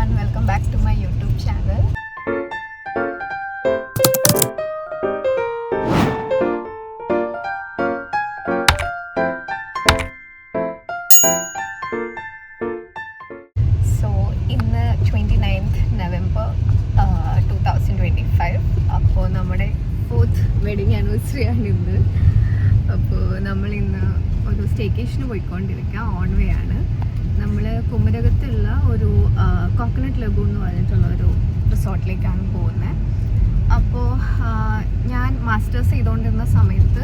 everyone, welcome back to my YouTube channel. So in the 29th November 2025 അപ്പോൾ നമ്മുടെ 4th wedding anniversary ആണ് ഇന്ന്. അപ്പോൾ നമ്മളിന്ന് ഒരു സ്റ്റേക്കേഷന് പോയിക്കൊണ്ടിരിക്കുക, ഓൺ വേ ആണ്. നമ്മൾ കുമരകത്തുള്ള ഒരു കോക്കനട്ട് ലഗൂൺ എന്ന് പറഞ്ഞിട്ടുള്ള ഒരു റിസോർട്ടിലേക്കാണ് പോകുന്നത്. അപ്പോൾ ഞാൻ മാസ്റ്റേഴ്സ് ചെയ്തുകൊണ്ടിരുന്ന സമയത്ത്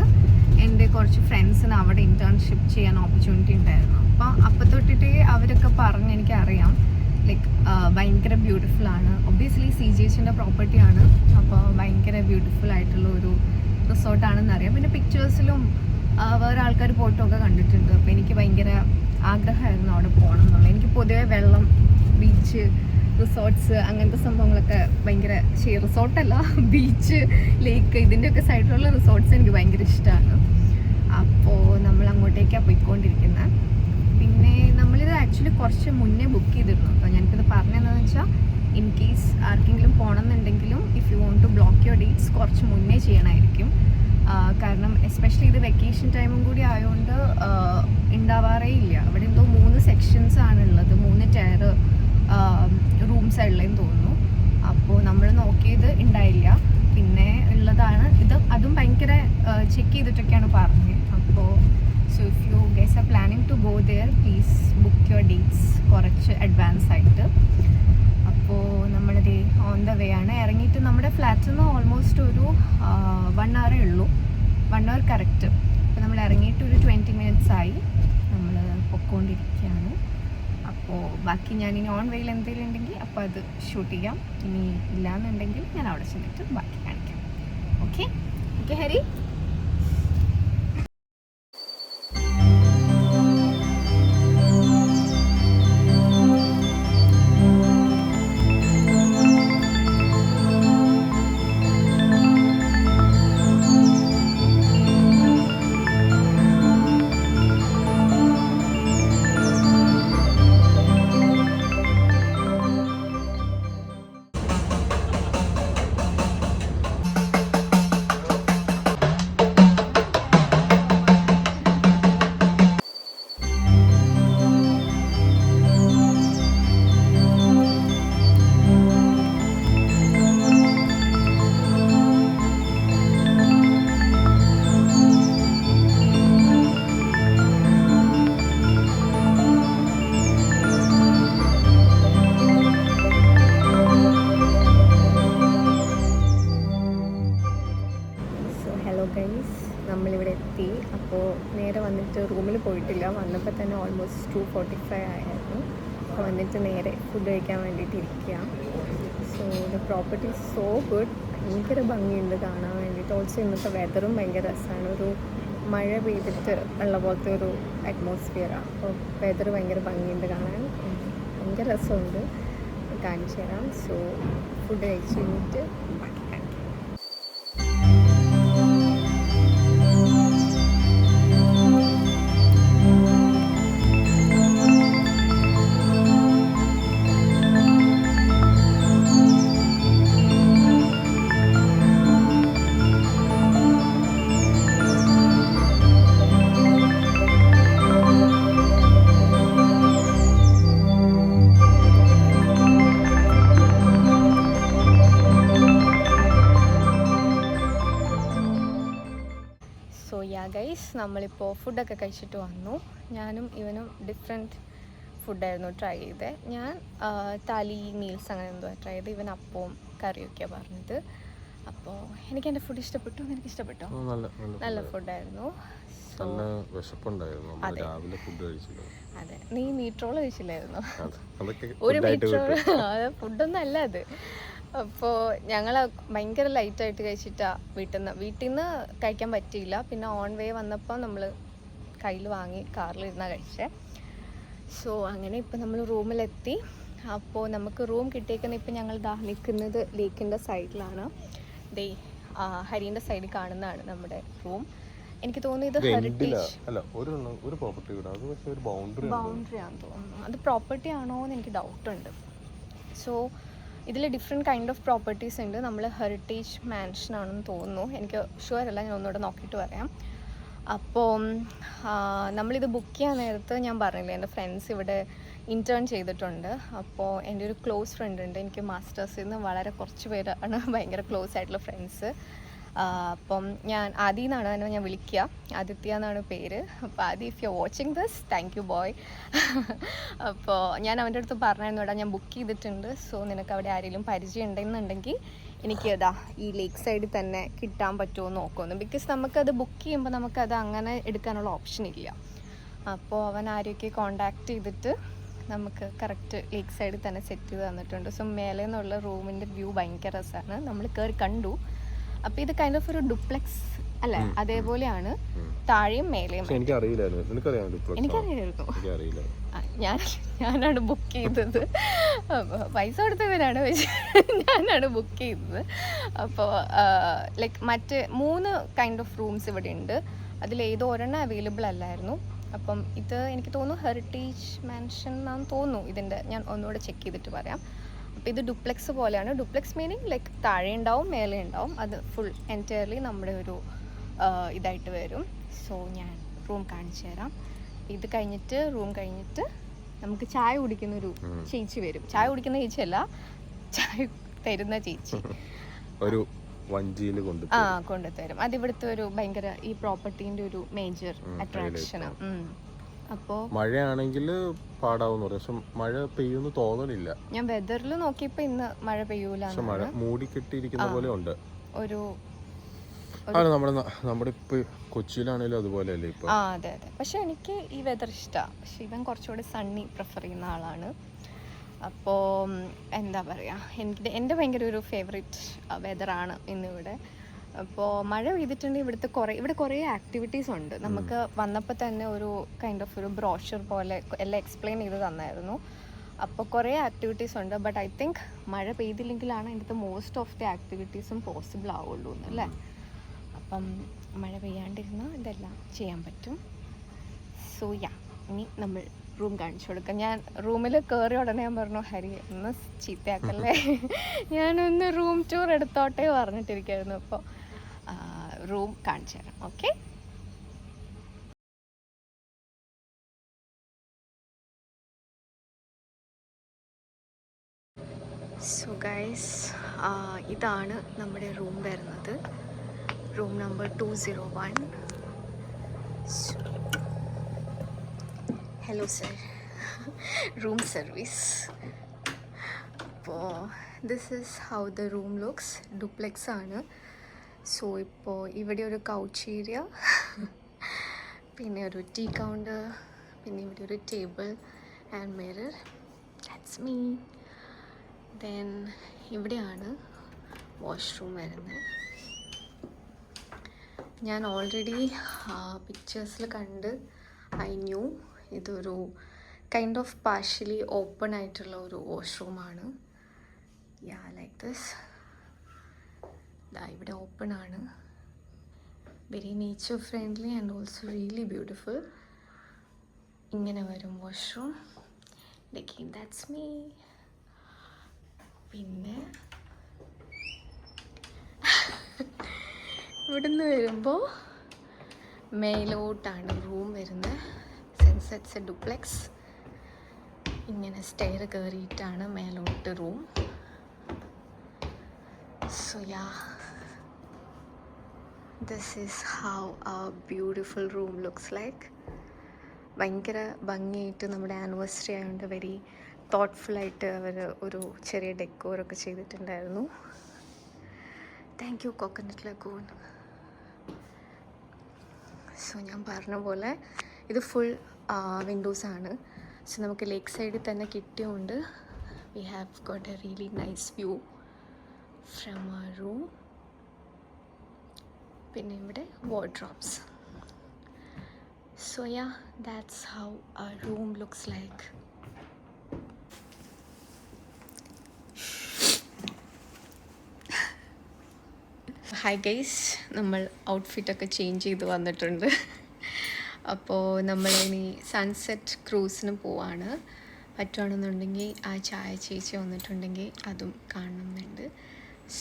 എൻ്റെ കുറച്ച് ഫ്രണ്ട്സിന് അവിടെ ഇൻറ്റേൺഷിപ്പ് ചെയ്യാൻ ഓപ്പർച്യൂണിറ്റി ഉണ്ടായിരുന്നു. അപ്പോൾ തൊട്ടിട്ട് അവരൊക്കെ പറഞ്ഞ് എനിക്കറിയാം ലൈക്ക് ഭയങ്കര ബ്യൂട്ടിഫുൾ ആണ്. ഒബ്വിയസ്ലി CGHൻ്റെ പ്രോപ്പർട്ടിയാണ്, അപ്പോൾ ഭയങ്കര ബ്യൂട്ടിഫുൾ ആയിട്ടുള്ള ഒരു റിസോർട്ടാണെന്ന് അറിയാം. പിന്നെ പിക്ചേഴ്സിലും വേറെ ആൾക്കാർ പോയിട്ടൊക്കെ കണ്ടിട്ടുണ്ട്. അപ്പോൾ എനിക്ക് ഭയങ്കര ആഗ്രഹമായിരുന്നു അവിടെ പോകണം എന്നുള്ളത്. എനിക്ക് പൊതുവെ വെള്ളം, ബീച്ച്, റിസോർട്ട്സ് അങ്ങനത്തെ സംഭവങ്ങളൊക്കെ ഭയങ്കര റിസോർട്ടല്ല, ബീച്ച്, ലേക്ക്, ഇതിൻ്റെയൊക്കെ സൈഡിലുള്ള റിസോർട്ട്സ് എനിക്ക് ഭയങ്കര ഇഷ്ടമാണ്. അപ്പോൾ നമ്മൾ അങ്ങോട്ടേക്കാണ് പോയിക്കൊണ്ടിരിക്കുന്നത്. പിന്നെ നമ്മളിത് ആക്ച്വലി കുറച്ച് മുന്നേ ബുക്ക് ചെയ്തിരുന്നു. അപ്പോൾ ഞാനിത് പറഞ്ഞതെന്ന് വെച്ചാൽ ഇൻ കേസ് ആർക്കെങ്കിലും പോകണമെന്നുണ്ടെങ്കിലും if you want to block your dates കുറച്ച് മുന്നേ ചെയ്യണമായിരിക്കും. കാരണം എസ്പെഷ്യലി ഇത് വെക്കേഷൻ ടൈമും കൂടി ആയതുകൊണ്ട് ഉണ്ടാവാറേ ഇല്ല. അവിടെ എന്തോ 3 സെക്ഷൻസ് ആണുള്ളത്, 3 ടയർ റൂംസ് ഉള്ളതെന്ന് തോന്നുന്നു. അപ്പോൾ നമ്മൾ നോക്കിയത് ഉണ്ടായില്ല. പിന്നെ ഉള്ളതാണ് ഇത്, അതും ഭയങ്കര ചെക്ക് ചെയ്തിട്ടൊക്കെയാണ് പറഞ്ഞത്. അപ്പോൾ so if you guys are planning to go there please book your dates കുറച്ച് അഡ്വാൻസ് ആയിട്ട്. അപ്പോൾ നമ്മളത് ഓൺ ദ വേ ആണ്. ഇറങ്ങിയിട്ട് നമ്മുടെ ഫ്ലാറ്റിൽ നിന്ന് ഓൾമോസ്റ്റ് ഒരു 1 hour ഉള്ളൂ, 1 hour കറക്റ്റ്. അപ്പോൾ നമ്മൾ ഇറങ്ങിയിട്ട് ഒരു 20 minutes ആയി, നമ്മൾ പൊയ്ക്കൊണ്ടിരിക്കുകയാണ്. അപ്പോൾ ബാക്കി ഞാനിനി ഓൺ വേയിൽ എന്തെങ്കിലും ഉണ്ടെങ്കിൽ അപ്പോൾ അത് ഷൂട്ട് ചെയ്യാം. ഇനി ഇല്ലയെന്നുണ്ടെങ്കിൽ ഞാൻ അവിടെ ചെന്നിട്ട് ബാക്കി കാണിക്കാം. Okay okay Hari. നമ്മളിവിടെ എത്തി. അപ്പോൾ നേരെ വന്നിട്ട് റൂമിൽ പോയിട്ടില്ല. വന്നപ്പോൾ തന്നെ ഓൾമോസ്റ്റ് 2:45 ആയിരുന്നു. അപ്പോൾ വന്നിട്ട് നേരെ ഫുഡ് കഴിക്കാൻ വേണ്ടിയിട്ട് ഇരിക്കുക. So the property so good, ഭയങ്കര ഭംഗിയുണ്ട് കാണാൻ വേണ്ടിയിട്ട്. ഓൾസോ ഇന്നത്തെ വെതറും ഭയങ്കര രസമാണ്. ഒരു മഴ പെയ്തിട്ട് ഉള്ള പോലത്തെ ഒരു അറ്റ്മോസ്ഫിയറാണ്. അപ്പോൾ വെതർ ഭയങ്കര ഭംഗിയുണ്ട് കാണാൻ, ഭയങ്കര രസമുണ്ട്. കാണിച്ചു തരാം. സോ ഫുഡ് കഴിച്ച് കഴിഞ്ഞിട്ട് ബാക്കി കാണിക്കാം. സോ യാ ഗൈസ്, നമ്മളിപ്പോൾ ഫുഡൊക്കെ കഴിച്ചിട്ട് വന്നു. ഞാനും ഇവനും ഡിഫറെൻറ്റ് ഫുഡായിരുന്നു ട്രൈ ചെയ്തത്. ഞാൻ താലി മീൽസ് അങ്ങനെ എന്തോ ട്രൈ ചെയ്ത്, ഇവൻ അപ്പവും കറിയൊക്കെയാണ് പറഞ്ഞത്. അപ്പോൾ എനിക്ക് എൻ്റെ ഫുഡ് ഇഷ്ടപ്പെട്ടു. എനിക്ക് ഇഷ്ടപ്പെട്ടോ? നല്ല ഫുഡായിരുന്നു. അതെ, നീ മീറ്റ് റോൾ കഴിച്ചില്ലായിരുന്നു? ഒരു മീറ്റ് റോൾ, അത് ഫുഡൊന്നും അല്ല അത്. അപ്പോൾ ഞങ്ങൾ ഭയങ്കര ലൈറ്റായിട്ട് കഴിച്ചിട്ടാണ് വീട്ടിൽ നിന്ന് കഴിക്കാൻ പറ്റിയില്ല. പിന്നെ ഓൺ വേ വന്നപ്പോൾ നമ്മൾ കയ്യിൽ വാങ്ങി കാറിലിരുന്നാണ് കഴിച്ചത്. സോ അങ്ങനെ ഇപ്പോൾ നമ്മൾ റൂമിലെത്തി. അപ്പോൾ നമുക്ക് റൂം കിട്ടിയേക്കുന്നത് ഇപ്പോൾ ഞങ്ങൾ നിൽക്കുന്നത് ലേക്കിൻ്റെ സൈഡിലാണ്. ഹരീൻ്റെ സൈഡിൽ കാണുന്നതാണ് നമ്മുടെ റൂം. എനിക്ക് തോന്നുന്നു ഇത് ഹെറിറ്റേജ് ബൗണ്ടറി ആണെന്ന് തോന്നുന്നു. അത് പ്രോപ്പർട്ടി ആണോ എന്ന് എനിക്ക് ഡൗട്ടുണ്ട്. സോ ഇതിൽ ഡിഫറെൻറ്റ് കൈൻഡ് ഓഫ് പ്രോപ്പർട്ടീസ് ഉണ്ട്. നമ്മൾ ഹെറിറ്റേജ് മാൻഷനാണെന്ന് തോന്നുന്നു, എനിക്ക് ഷുവർ അല്ല, ഞാൻ ഒന്നുകൂടെ നോക്കിയിട്ട് പറയാം. അപ്പോൾ നമ്മളിത് ബുക്ക് ചെയ്യാൻ നേരത്ത് ഞാൻ പറഞ്ഞില്ലേ എൻ്റെ ഫ്രണ്ട്സ് ഇവിടെ ഇൻറ്റേൺ ചെയ്തിട്ടുണ്ട്. അപ്പോൾ എൻ്റെ ഒരു ക്ലോസ് ഫ്രണ്ട് ഉണ്ട്, എനിക്ക് മാസ്റ്റേഴ്സിൽ നിന്ന് വളരെ കുറച്ച് പേരാണ് ഭയങ്കര ക്ലോസ് ആയിട്ടുള്ള ഫ്രണ്ട്സ്. അപ്പം ഞാൻ ആദി എന്നാണ് തന്നെ ഞാൻ വിളിക്കുക, ആദിത്യ എന്നാണ് പേര്. അപ്പോൾ Adi, if you are watching this, thank you boy. അപ്പോൾ ഞാൻ അവൻ്റെ അടുത്ത് പറഞ്ഞായിരുന്നു, എടാ ഞാൻ ബുക്ക് ചെയ്തിട്ടുണ്ട്, സോ നിനക്ക് അവിടെ ആരെങ്കിലും പരിചയം ഉണ്ടെന്നുണ്ടെങ്കിൽ എനിക്ക് ഇതാ ഈ ലേക്ക് സൈഡിൽ തന്നെ കിട്ടാൻ പറ്റുമോ എന്ന് നോക്കുമെന്ന്. ബിക്കോസ് നമുക്കത് ബുക്ക് ചെയ്യുമ്പോൾ നമുക്കത് അങ്ങനെ എടുക്കാനുള്ള ഓപ്ഷൻ ഇല്ല. അപ്പോൾ അവൻ ആരെയൊക്കെ കോണ്ടാക്ട് ചെയ്തിട്ട് നമുക്ക് കറക്റ്റ് ലേക്ക് സൈഡിൽ തന്നെ സെറ്റ് ചെയ്ത് തന്നിട്ടുണ്ട്. സോ മേലെ നിന്നുള്ള റൂമിൻ്റെ വ്യൂ ഭയങ്കര രസമാണ്, നമ്മൾ കയറി കണ്ടു. അപ്പോൾ ഇത് കൈൻഡ് ഓഫ് ഒരു ഡുപ്ലെക്സ് അല്ലേ, അതേപോലെയാണ് താഴെയും മേലെയും. എനിക്കറിയായിരുന്നു, ഞാനാണ് ബുക്ക് ചെയ്തത്, പൈസ കൊടുത്തവരാണ്, പക്ഷേ ഞാനാണ് ബുക്ക് ചെയ്തത്. അപ്പോൾ ലൈക്ക് മറ്റ് 3 കൈൻഡ് ഓഫ് റൂംസ് ഇവിടെ ഉണ്ട്, അതിലേതോ ഒരെണ്ണം അവൈലബിൾ അല്ലായിരുന്നു. അപ്പം ഇത് എനിക്ക് തോന്നുന്നു ഹെറിറ്റേജ് മാൻഷൻ എന്നാന്ന് തോന്നുന്നു ഇതിൻ്റെ, ഞാൻ ഒന്നുകൂടെ ചെക്ക് ചെയ്തിട്ട് പറയാം. അപ്പോൾ ഇത് ഡുപ്ലെക്സ് പോലെയാണ്. ഡുപ്ലെക്സ് മീനിങ് ലൈക്ക് താഴെ ഉണ്ടാവും മേലെ ഉണ്ടാവും, അത് ഫുൾ എൻറ്റയർലി നമ്മുടെ ഒരു ഇതായിട്ട് വരും. സോ ഞാൻ റൂം കാണിച്ചു തരാം. ഇത് കഴിഞ്ഞിട്ട് റൂം കഴിഞ്ഞിട്ട് നമുക്ക് ചായ കുടിക്കുന്നൊരു ചേച്ചി വരും. ചായ കുടിക്കുന്ന ചേച്ചിയല്ല, ചായ തരുന്ന ചേച്ചി ഒരു വഞ്ചിയിൽ കൊണ്ടുതരും. അതിവിടുത്തെ ഒരു ഭയങ്കര ഈ പ്രോപ്പർട്ടീൻ്റെ ഒരു മേജർ അട്രാക്ഷനാണ്. അപ്പോൾ മഴയാണെങ്കിൽ പാടാവുന്ന, പക്ഷെ മഴ പെയ്യുന്നു തോന്നണില്ല. ഞാൻ വെതറിൽ നോക്കിയപ്പോൾ ഇന്ന് മഴ പെയ്യൂല, മഴ മൂടിക്കെട്ടിയിരിക്കുന്ന പോലെ ഉണ്ട്. ഒരു നമ്മുടെ ഇപ്പൊ കൊച്ചിയിലാണെങ്കിലും അതുപോലെ അല്ലേ ഇപ്പൊ? അതെ അതെ. പക്ഷെ എനിക്ക് ഈ വെതർ ഇഷ്ടമാണ്. പക്ഷെ ഇവൻ കുറച്ചുകൂടി സണ്ണി പ്രിഫർ ചെയ്യുന്ന ആളാണ്. അപ്പോൾ എന്താ പറയുക, എൻ്റെ ഭയങ്കര ഒരു ഫേവറേറ്റ് വെതറാണ് ഇന്നിവിടെ. അപ്പോൾ മഴ പെയ്തിട്ടുണ്ടെങ്കിൽ ഇവിടെ കുറേ ആക്ടിവിറ്റീസ് ഉണ്ട്. നമുക്ക് വന്നപ്പോൾ തന്നെ ഒരു കൈൻഡ് ഓഫ് ഒരു ബ്രോഷർ പോലെ എല്ലാം എക്സ്പ്ലെയിൻ ചെയ്ത് തന്നായിരുന്നു. അപ്പോൾ കുറേ ആക്ടിവിറ്റീസ് ഉണ്ട്. ബട്ട് ഐ തിങ്ക് മഴ പെയ്തില്ലെങ്കിലാണ് അതിൻ്റെ മോസ്റ്റ് ഓഫ് ദി ആക്ടിവിറ്റീസും പോസിബിൾ ആവുള്ളൂ എന്നല്ലേ. അപ്പം മഴ പെയ്യാണ്ടിരുന്നാൽ ഇതെല്ലാം ചെയ്യാൻ പറ്റും. സോ ഇനി നമ്മൾ റൂം കാണിച്ചു കൊടുക്കാം. ഞാൻ റൂമിൽ കയറി ഉടനെ ഞാൻ പറഞ്ഞു, ഹരി ഒന്ന് ചീത്തയാക്കല്ലേ, ഞാനൊന്ന് റൂം ടൂർ എടുത്തോട്ടെ പറഞ്ഞിട്ടിരിക്കായിരുന്നു. അപ്പോൾ റൂം കാണിച്ചു തരാം. ഓക്കെ, സോ ഗൈസ്, ഇതാണ് നമ്മുടെ റൂം വരുന്നത്. Room number 201. Hello sir, room service. അപ്പോൾ this is how the room looks. Duplex ആണ്. സോ ഇപ്പോൾ ഇവിടെ ഒരു കൗച്ച് ഏരിയ, പിന്നെ ഒരു ടീ കൗണ്ടർ, പിന്നെ ഇവിടെ ഒരു table and mirror. That's me. Then ഇവിടെയാണ് വാഷ്റൂം വരുന്നത്. ഞാൻ ഓൾറെഡി പിക്ചേഴ്സിൽ കണ്ട് ഐ ന്യൂ ഇതൊരു കൈൻഡ് ഓഫ് പാർഷ്യലി ഓപ്പൺ ആയിട്ടുള്ള ഒരു വാഷ്റൂമാണ്. Like this. ഇവിടെ ഓപ്പൺ ആണ്. Very nature friendly and also really beautiful. ഇങ്ങനെ വരും വാഷ്റൂം. Like that's me. പിന്നെ ഇവിടുന്ന് വരുമ്പോൾ മേലോട്ടാണ് റൂം വരുന്നത്. സെൻസെറ്റ്സ് ഡുപ്ലെക്സ്. ഇങ്ങനെ സ്റ്റെയർ കയറിയിട്ടാണ് മേലോട്ട് room. So this is how ആ ബ്യൂട്ടിഫുൾ റൂം ലുക്സ് ലൈക്ക്. ഭയങ്കര ഭംഗിയായിട്ട് നമ്മുടെ ആനിവേഴ്സറി ആയതുകൊണ്ട് വെരി തോട്ട്ഫുള്ളായിട്ട് അവർ ഒരു ചെറിയ ഡെക്കോറൊക്കെ ചെയ്തിട്ടുണ്ടായിരുന്നു. Thank you coconut lagoon. So ഞാൻ പറഞ്ഞ പോലെ ഇത് ഫുൾ വിൻഡോസാണ്. സോ നമുക്ക് ലേക്ക് സൈഡിൽ തന്നെ കിട്ടിയുകൊണ്ട് we have got a really nice view from our room. പിന്നെ ഇവിടെ wardrobes. So that's how our room looks like. Hi guys, നമ്മൾ ഔട്ട്ഫിറ്റൊക്കെ ചേഞ്ച് ചെയ്ത് വന്നിട്ടുണ്ട്. അപ്പോൾ നമ്മളിനി സൺസെറ്റ് ക്രൂസിന് പോവാണ്. പറ്റുവാണെന്നുണ്ടെങ്കിൽ ആ ചായ ചേച്ചി വന്നിട്ടുണ്ടെങ്കിൽ അതും കാണണമെന്നുണ്ട്.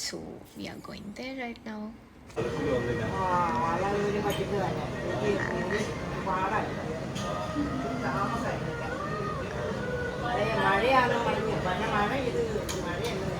So we are going there right now. മഴയാണ് മഴ ഇത് മഴയാണ്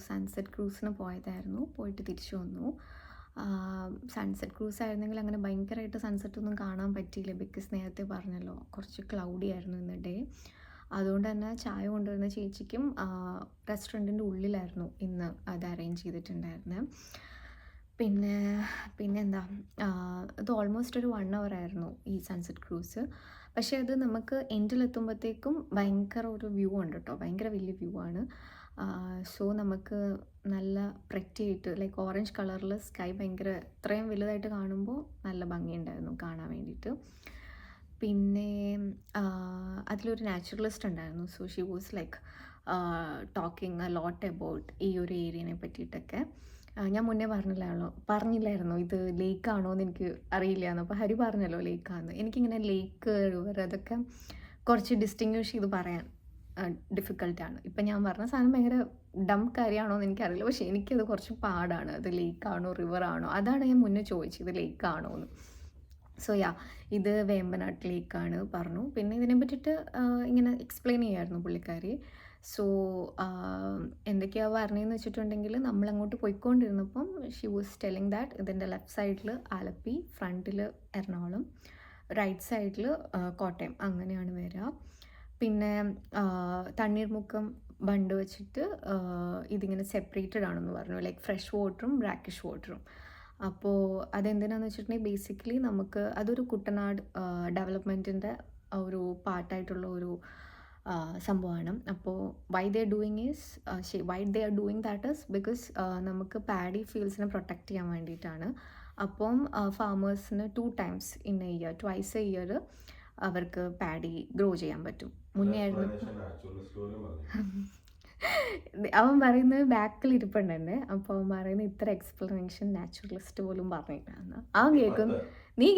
സൺസെറ്റ് ക്രൂസിന് പോയതായിരുന്നു. പോയിട്ട് തിരിച്ചു വന്നു. സൺസെറ്റ് ക്രൂസ് ആയിരുന്നെങ്കിൽ അങ്ങനെ ഭയങ്കരമായിട്ട് സൺസെറ്റ് ഒന്നും കാണാൻ പറ്റിയില്ല. ബിക്കോസ് നേരത്തെ പറഞ്ഞല്ലോ കുറച്ച് ക്ലൗഡി ആയിരുന്നു ഇന്ന് ഡേ. അതുകൊണ്ട് തന്നെ ചായ കൊണ്ടുവരുന്ന ചേച്ചിക്കും റെസ്റ്റോറൻറ്റിൻ്റെ ഉള്ളിലായിരുന്നു ഇന്ന് അത് അറേഞ്ച് ചെയ്തിട്ടുണ്ടായിരുന്നത്. പിന്നെന്താ, ഇത് ഓൾമോസ്റ്റ് ഒരു 1 hour ആയിരുന്നു ഈ സൺസെറ്റ് ക്രൂസ്. പക്ഷേ അത് നമുക്ക് എൻഡിലെത്തുമ്പോഴത്തേക്കും ഭയങ്കര ഒരു വ്യൂ ഉണ്ട് കേട്ടോ. ഭയങ്കര വലിയ വ്യൂ ആണ്. സോ നമുക്ക് നല്ല പ്രറ്റിയായിട്ട് ലൈക്ക് ഓറഞ്ച് കളറിൽ സ്കൈ ഭയങ്കര ഇത്രയും വലുതായിട്ട് കാണുമ്പോൾ നല്ല ഭംഗിയുണ്ടായിരുന്നു കാണാൻ വേണ്ടിയിട്ട്. പിന്നെ അതിലൊരു നാച്ചുറലിസ്റ്റ് ഉണ്ടായിരുന്നു. So she was like talking a lot about ഈ ഒരു ഏരിയനെ പറ്റിയിട്ടൊക്കെ. ഞാൻ മുന്നേ പറഞ്ഞില്ലായിരുന്നു ഇത് ലേക്കാണോ എന്ന് എനിക്ക് അറിയില്ല എന്ന്. അപ്പോൾ ഹരി പറഞ്ഞല്ലോ ലേക്കാന്ന്. എനിക്കിങ്ങനെ ലേക്ക്, റിവർ അതൊക്കെ കുറച്ച് ഡിസ്റ്റിങ്വിഷ് ചെയ്ത് പറയാൻ ഡിഫിക്കൽട്ടാണ്. ഇപ്പം ഞാൻ പറഞ്ഞ സാധനം ഭയങ്കര ഡം കാര്യമാണോ എന്ന് എനിക്കറിയില്ല. പക്ഷേ എനിക്കത് കുറച്ച് പാടാണ്. അത് ലേക്കാണോ റിവറാണോ, അതാണ് ഞാൻ മുന്നേ ചോദിച്ചത്, ഇത് ലേക്കാണോ എന്ന്. സോ ഇത് വേമ്പനാട്ട് ലേക്കാണ് പറഞ്ഞു. പിന്നെ ഇതിനെ പറ്റിയിട്ട് ഇങ്ങനെ എക്സ്പ്ലെയിൻ ചെയ്യായിരുന്നു പുള്ളിക്കാരി. സോ എന്തൊക്കെയാണ് പറഞ്ഞതെന്ന് വെച്ചിട്ടുണ്ടെങ്കിൽ, നമ്മളങ്ങോട്ട് പോയിക്കൊണ്ടിരുന്നപ്പം ഷി വാസ് ടെല്ലിങ് ദാറ്റ് ഇതിൻ്റെ ലെഫ്റ്റ് സൈഡിൽ ആലപ്പി, ഫ്രണ്ടിൽ എറണാകുളം, റൈറ്റ് സൈഡിൽ കോട്ടയം, അങ്ങനെയാണ് വരിക. പിന്നെ തണ്ണീർമുക്കം ബണ്ട് വെച്ചിട്ട് ഇതിങ്ങനെ സെപ്പറേറ്റഡ് ആണെന്ന് പറഞ്ഞു, ലൈക്ക് ഫ്രഷ് വാട്ടറും ബ്രാക്കിഷ് വാട്ടറും. അപ്പോൾ അതെന്തിനാന്ന് വെച്ചിട്ടുണ്ടെങ്കിൽ ബേസിക്കലി നമുക്ക് അതൊരു കുട്ടനാട് ഡെവലപ്മെൻറ്റിൻ്റെ ഒരു പാർട്ടായിട്ടുള്ള ഒരു സംഭവമാണ്. അപ്പോൾ why they are doing that is because നമുക്ക് പാഡി ഫീൽഡ്സിനെ പ്രൊട്ടക്റ്റ് ചെയ്യാൻ വേണ്ടിയിട്ടാണ്. അപ്പം ഫാമേഴ്സിന് 2 times in a year, twice a year അവർക്ക് പാഡി ഗ്രോ ചെയ്യാൻ പറ്റും. മുന്നേ ആയിരുന്നു അവൻ പറയുന്നത് ബാക്കിൽ ഇരിപ്പുണ്ട് തന്നെ. അപ്പോൾ അവൻ പറയുന്നത് ഇത്ര എക്സ്പ്ലനേഷൻ നാച്ചുറലിസ്റ്റ് പോലും പറഞ്ഞിട്ടാണ്. നീ